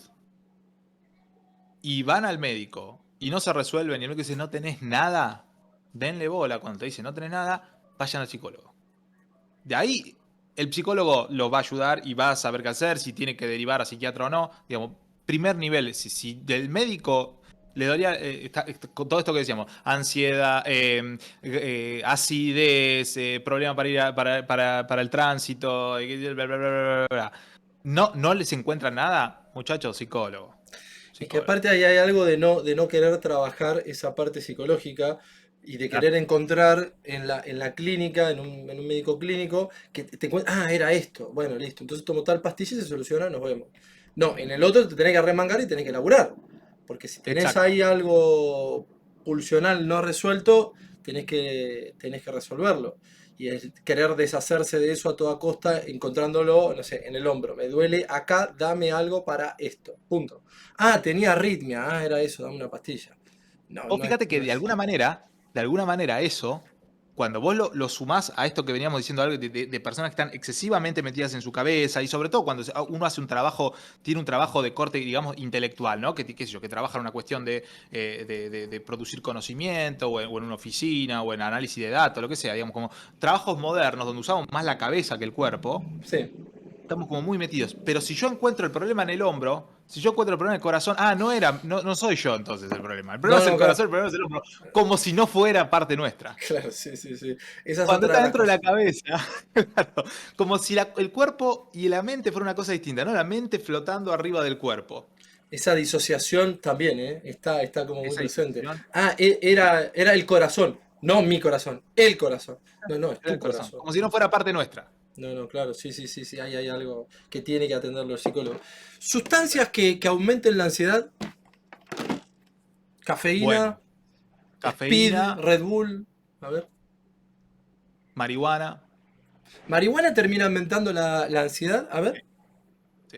y van al médico y no se resuelven y el médico dice no tenés nada, denle bola cuando te dice no tenés nada, vayan al psicólogo. De ahí el psicólogo los va a ayudar y va a saber qué hacer, si tiene que derivar a psiquiatra o no. Digamos, primer nivel, si del médico le daría con todo esto que decíamos, ansiedad, acidez, problema para ir para el tránsito, bla, bla, bla, bla, bla. No les encuentran nada, muchachos, psicólogo. Es que Psicólogo. aparte ahí hay algo de no querer trabajar esa parte psicológica y de Claro, querer encontrar en la clínica, en un médico clínico, que era esto, bueno, listo, entonces tomo tal pastilla y se soluciona, nos vemos. No, en el otro te tenés que arremangar y tenés que laburar, porque si tenés exacto. ahí algo pulsional no resuelto, tenés que resolverlo. Y es querer deshacerse de eso a toda costa, encontrándolo, no sé, en el hombro. Me duele acá, dame algo para esto. Punto. Ah, tenía arritmia. Ah, era eso, dame una pastilla. No, Vos fíjate que no es. de alguna manera eso, cuando vos lo sumás a esto que veníamos diciendo, algo de personas que están excesivamente metidas en su cabeza, y sobre todo cuando uno hace un trabajo, tiene un trabajo de corte, digamos, intelectual, ¿no? Qué sé yo, que trabaja en una cuestión de producir conocimiento, o en una oficina, o en análisis de datos, lo que sea, digamos, como trabajos modernos donde usamos más la cabeza que el cuerpo, Sí. estamos como muy metidos. Pero si yo encuentro el problema en el hombro, si yo encuentro el problema en el corazón, no soy yo entonces el problema. El problema No, es el no, claro. corazón, el problema es el hombro. Como si no fuera parte nuestra. Claro, sí, sí, sí. Esa es Cuando otra está de las dentro de la cosas. cabeza, claro, como si el cuerpo y la mente fuera una cosa distinta, ¿no? La mente flotando arriba del cuerpo. Esa disociación también, ¿eh? Está como muy Esa presente. disociación Ah, era el corazón. No mi corazón. El corazón. No, no, es era tu el corazón. corazón. Como si no fuera parte nuestra. No, no, claro, sí, sí, sí, sí, ahí hay algo que tiene que atender los psicólogos. Sustancias que aumenten la ansiedad, cafeína, Bueno, speed, cafeína, Red Bull, a ver. marihuana. Marihuana termina aumentando la ansiedad, a ver. Sí.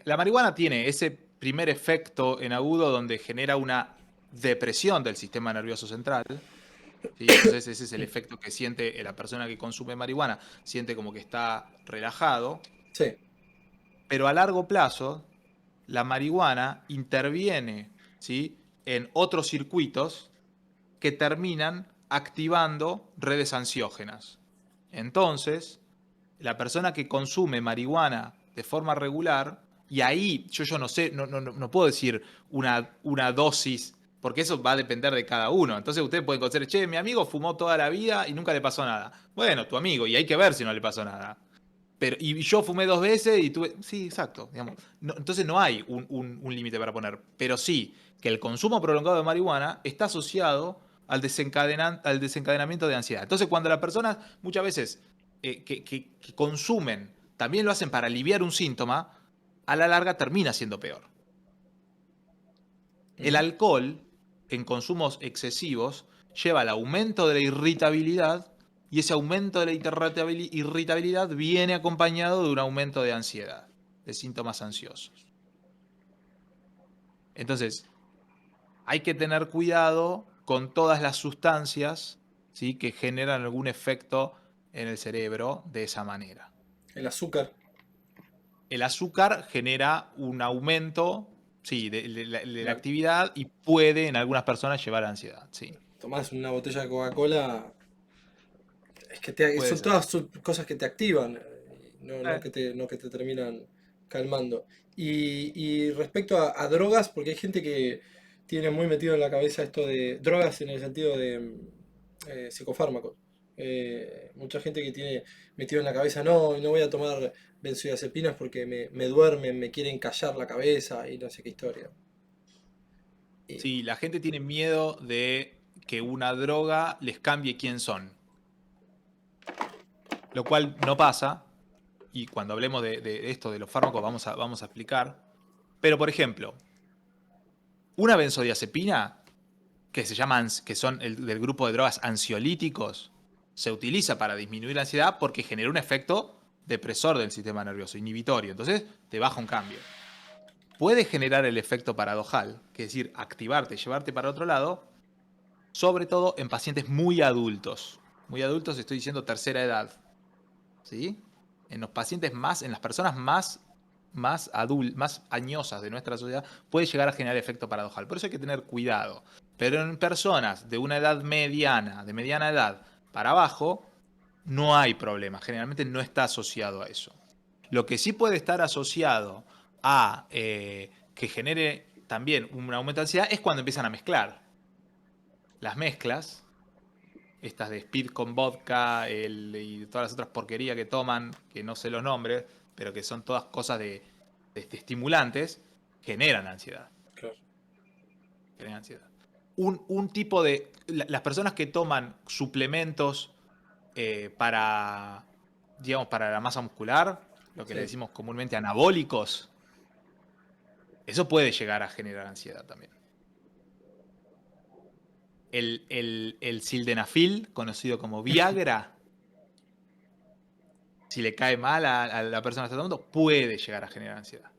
La marihuana tiene ese primer efecto en agudo donde genera una depresión del sistema nervioso central. ¿Sí? Entonces ese es el efecto que siente la persona que consume marihuana. Siente como que está relajado, Sí, pero a largo plazo la marihuana interviene, ¿sí?, en otros circuitos que terminan activando redes ansiógenas. Entonces, la persona que consume marihuana de forma regular, y ahí yo no sé, no puedo decir una dosis, porque eso va a depender de cada uno. Entonces ustedes pueden considerar, che, mi amigo fumó toda la vida y nunca le pasó nada. Bueno, tu amigo, y hay que ver si no le pasó nada. Pero, y yo fumé 2 veces y tuve. Sí, exacto. Digamos. Entonces no hay un límite para poner. Pero sí que el consumo prolongado de marihuana está asociado al desencadenamiento de ansiedad. Entonces, cuando las personas muchas veces que consumen también lo hacen para aliviar un síntoma, a la larga termina siendo peor. El Ujú. alcohol, en consumos excesivos, lleva al aumento de la irritabilidad y ese aumento de la irritabilidad viene acompañado de un aumento de ansiedad, de síntomas ansiosos. Entonces, hay que tener cuidado con todas las sustancias, ¿sí?, que generan algún efecto en el cerebro de esa manera. El azúcar. El azúcar genera un aumento, sí, de la La- actividad y puede en algunas personas llevar a ansiedad. Sí, Tomás una botella de Coca-Cola, es que puede son ser. todas cosas que te activan, no Eh, que no que te terminan calmando. Y respecto a drogas, porque hay gente que tiene muy metido en la cabeza esto de drogas en el sentido de psicofármacos. Mucha gente que tiene metido en la cabeza, no voy a tomar benzodiazepinas porque me duermen, me quieren callar la cabeza y no sé qué historia. Y, sí, la gente tiene miedo de que una droga les cambie quién son, lo cual no pasa. Y cuando hablemos de esto, de los fármacos, vamos a explicar. Pero, por ejemplo, una benzodiazepina, que se llaman, que son del grupo de drogas ansiolíticos, se utiliza para disminuir la ansiedad porque genera un efecto depresor del sistema nervioso, inhibitorio. Entonces, te baja un cambio. Puede generar el efecto paradojal, que es decir, activarte, llevarte para otro lado, sobre todo en pacientes muy adultos. Muy adultos, estoy diciendo tercera edad. ¿Sí? En los pacientes más, en las personas más añosas de nuestra sociedad, puede llegar a generar efecto paradojal. Por eso hay que tener cuidado. Pero en personas de una edad mediana, de mediana edad para abajo, no hay problema. Generalmente no está asociado a eso. Lo que sí puede estar asociado a que genere también un aumento de ansiedad es cuando empiezan a mezclar. Las mezclas, estas de speed con vodka y todas las otras porquerías que toman, que no sé los nombres, pero que son todas cosas de estimulantes, generan ansiedad. claro. Generan ansiedad. Un tipo de... Las personas que toman suplementos para, digamos, para la masa muscular, lo que le Sí. decimos comúnmente anabólicos, eso puede llegar a generar ansiedad también. El sildenafil, conocido como Viagra, si le cae mal a la persona que está tomando, puede llegar a generar ansiedad.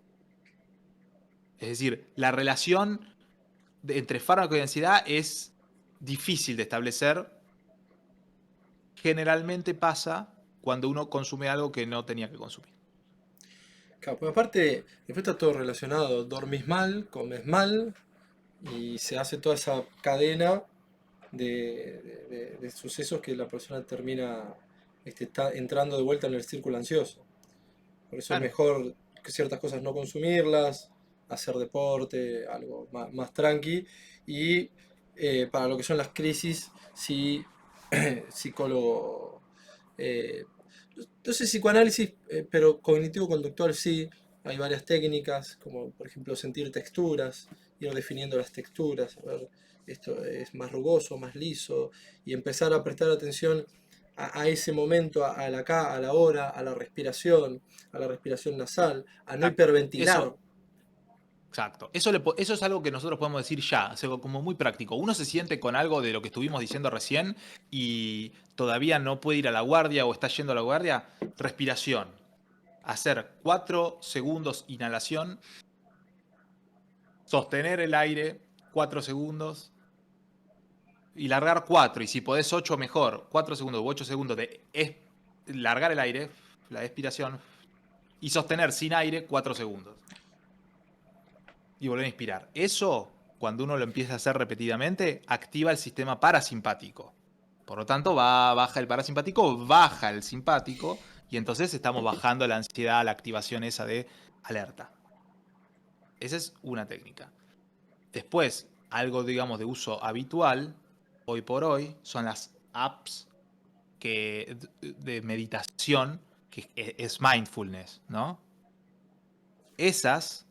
Es decir, la relación entre fármaco y ansiedad es difícil de establecer. Generalmente pasa cuando uno consume algo que no tenía que consumir. Claro, pues aparte, después está todo relacionado. Dormís mal, comes mal y se hace toda esa cadena de sucesos que la persona termina está entrando de vuelta en el círculo ansioso. Por eso es Claro. mejor que ciertas cosas no consumirlas, hacer deporte, algo más tranqui. Y para lo que son las crisis, sí, psicólogo, eh, no sé psicoanálisis, pero cognitivo-conductual sí. Hay varias técnicas, como por ejemplo sentir texturas, ir definiendo las texturas, a ver, esto es más rugoso, más liso, y empezar a prestar atención a ese momento, al acá, a la hora, a la respiración nasal, a no Exacto. hiperventilar. Exacto. Eso es algo que nosotros podemos decir ya, o sea, como muy práctico. Uno se siente con algo de lo que estuvimos diciendo recién y todavía no puede ir a la guardia o está yendo a la guardia. Respiración. Hacer 4 segundos inhalación, sostener el aire 4 segundos y largar 4. Y si podés 8 mejor. 4 segundos u 8 segundos de largar el aire, la expiración, y sostener sin aire 4 segundos. Y volver a inspirar. Eso, cuando uno lo empieza a hacer repetidamente, activa el sistema parasimpático. Por lo tanto, baja el parasimpático, baja el simpático, y entonces estamos bajando la ansiedad, la activación esa de alerta. Esa es una técnica. Después, algo, digamos, de uso habitual, hoy por hoy, son las apps de meditación, que es mindfulness, ¿no? Esas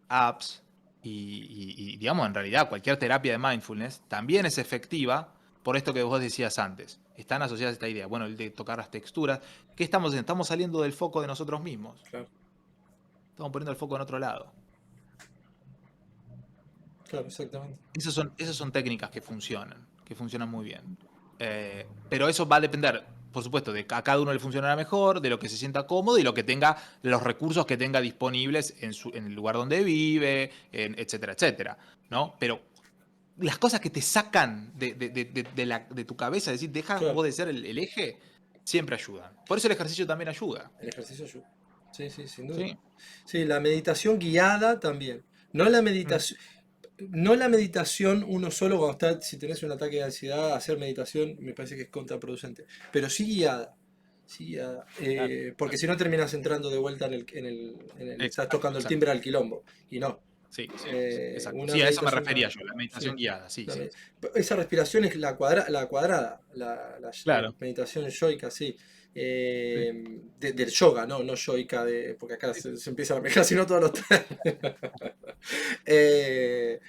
apps digamos, en realidad cualquier terapia de mindfulness también es efectiva por esto que vos decías antes. Están asociadas a esta idea, bueno, el de tocar las texturas. ¿Qué estamos haciendo? Estamos saliendo del foco de nosotros mismos. Claro. Estamos poniendo el foco en otro lado. Claro, exactamente. Esas son técnicas que funcionan muy bien. Pero eso va a depender, por supuesto, de que a cada uno le funcionará mejor, de lo que se sienta cómodo y lo que tenga, los recursos que tenga disponibles en el lugar donde vive, etcétera, etcétera. ¿No? Pero las cosas que te sacan de tu cabeza, es decir, deja Claro, vos de ser el eje, siempre ayudan. Por eso el ejercicio también ayuda. el ejercicio ayuda. Sí, sí, sin duda. Sí. Sí, la meditación guiada también. No la Mm, meditación, no la meditación uno solo cuando está, si tenés un ataque de ansiedad, hacer meditación me parece que es contraproducente. Pero sí guiada. Sí guiada. claro. Porque si no terminas entrando de vuelta estás Exacto, tocando el exacto. timbre al quilombo. Y no. Sí, sí, sí, exacto. Una Sí, a eso me meditación refería guiada. yo, la Sí. meditación guiada, sí, la sí. me- Esa respiración es la cuadrada, la Claro. meditación yoica, sí. Sí. Del yoga, ¿no? No yoica, porque acá se empiezan a mezclar, sino todos los términos. Eh,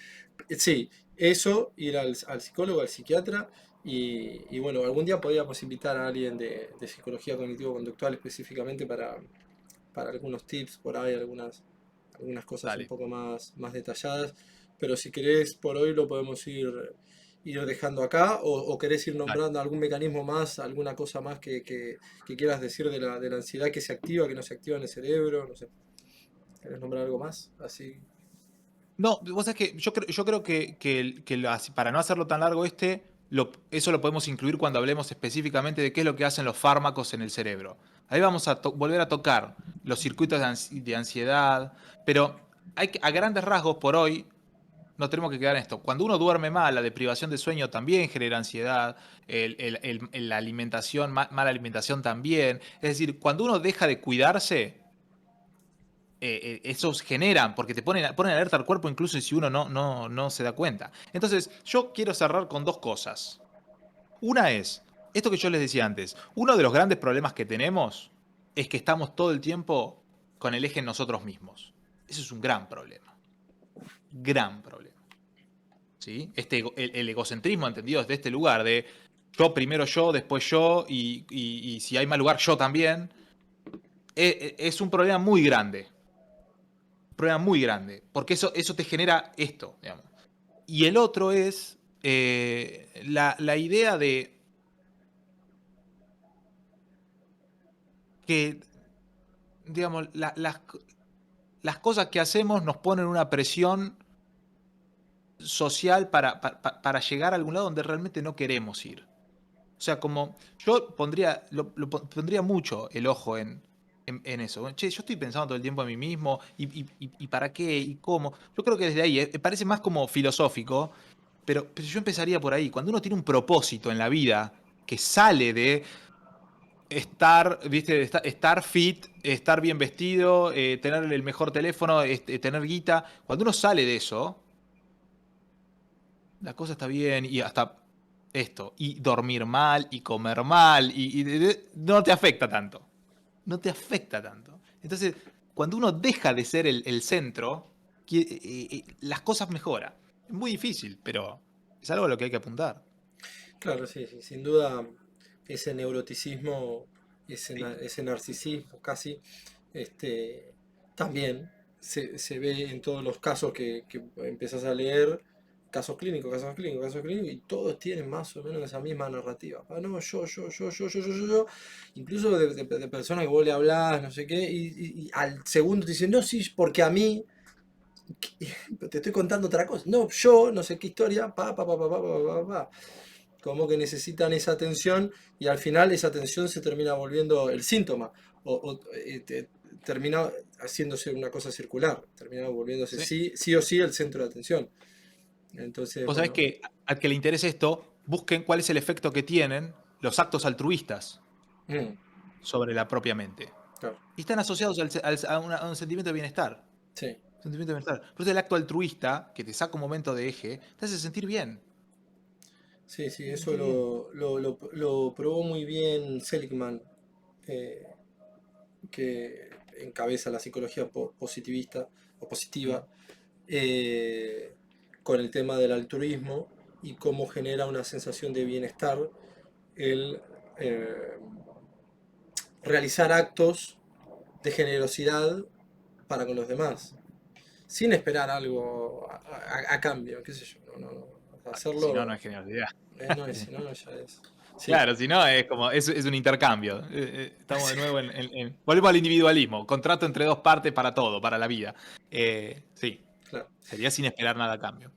sí, eso, ir al psicólogo, al psiquiatra. Y bueno, algún día podríamos invitar a alguien de psicología cognitivo-conductual específicamente para algunos tips por ahí, algunas cosas un Dale, poco más detalladas. Pero si querés, por hoy lo podemos ir dejando acá, o querés ir dale. nombrando algún mecanismo más, alguna cosa más que quieras decir de la ansiedad que se activa, que no se activa en el cerebro, no sé. ¿Querés nombrar algo más? Así. No, vos sabés que yo creo para no hacerlo tan largo eso lo podemos incluir cuando hablemos específicamente de qué es lo que hacen los fármacos en el cerebro. Ahí vamos a volver a tocar los circuitos de ansiedad, pero a grandes rasgos por hoy no tenemos que quedar en esto. Cuando uno duerme mal, la deprivación de sueño también genera ansiedad, la alimentación, mala alimentación también. Es decir, cuando uno deja de cuidarse, esos generan, porque ponen alerta al cuerpo incluso si uno no se da cuenta. Entonces, yo quiero cerrar con dos cosas. Una es, esto que yo les decía antes, uno de los grandes problemas que tenemos es que estamos todo el tiempo con el eje en nosotros mismos. Eso es un gran problema. Gran problema. ¿Sí? El egocentrismo entendido desde este lugar de yo primero yo, después yo, y si hay mal lugar, yo también, es un problema muy grande. Problema muy grande, porque eso te genera esto, digamos. Y el otro es la idea de que, digamos, las cosas que hacemos nos ponen una presión social para llegar a algún lado donde realmente no queremos ir. O sea, como yo pondría mucho el ojo en eso. Che, yo estoy pensando todo el tiempo en mí mismo y para qué y cómo. Yo creo que desde ahí parece más como filosófico, pero yo empezaría por ahí. Cuando uno tiene un propósito en la vida que sale de estar, ¿viste? Estar fit, estar bien vestido, tener el mejor teléfono, tener guita. Cuando uno sale de eso, la cosa está bien y hasta esto, y dormir mal, y comer mal, no te afecta tanto. No te afecta tanto. Entonces, cuando uno deja de ser el centro, las cosas mejoran. Es muy difícil, pero es algo a lo que hay que apuntar. Claro, sí, sí, sin duda ese neuroticismo, Sí. ese narcisismo casi, este, también se ve en todos los casos que empezás a leer, casos clínicos, casos clínicos, casos clínicos, y todos tienen más o menos esa misma narrativa. Ah, no, yo, incluso de personas que vos le hablás, no sé qué, y al segundo te dicen, no, sí, porque a mí, te estoy contando otra cosa. No, yo, no sé qué historia, pa. Como que necesitan esa atención y al final esa atención se termina volviendo el síntoma termina haciéndose una cosa circular, termina volviéndose Sí. sí, sí o sí el centro de atención. Entonces, Vos sabés bueno, que al que le interese esto, busquen cuál es el efecto que tienen los actos altruistas mm, sobre la propia mente. claro, Y están asociados a un sentimiento de bienestar. sí, Sentimiento de bienestar. Por eso el acto altruista, que te saca un momento de eje, te hace sentir bien. sí, sí, Te hace eso sentir bien. lo probó muy bien Seligman, eh, que encabeza la psicología positivista o Mm. positiva, eh, con el tema del altruismo y cómo genera una sensación de bienestar el eh, realizar actos de generosidad para con los demás. sin esperar algo a cambio, qué sé yo, Si no, no hacerlo, es generosidad. no es, si no, ya es. Sí, Claro, si no, es como, es un intercambio. Estamos de nuevo volvemos al individualismo. Contrato entre dos partes para todo, para la vida. Sí, claro, sería sin esperar nada a cambio.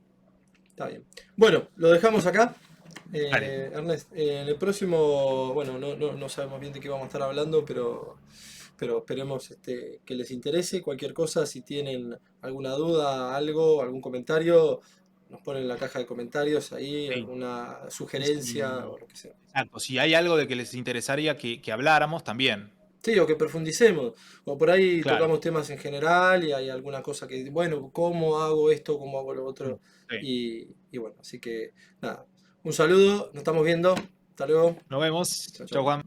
está bien. Bueno, lo dejamos acá. Dale. Ernest, en el próximo, bueno, no sabemos bien de qué vamos a estar hablando, pero esperemos que les interese. Cualquier cosa, si tienen alguna duda, algo, algún comentario, nos ponen en la caja de comentarios ahí, Sí. alguna Y sugerencia o lo que sea. exacto, si hay algo de que les interesaría que habláramos, también. Sí, o que profundicemos, o por ahí Claro. tocamos temas en general y hay alguna cosa que, bueno, ¿cómo hago esto? ¿Cómo hago lo otro? Sí. Y bueno, así que nada, un saludo, nos estamos viendo, hasta luego, Nos vemos. chao, Chau, chao. Juan.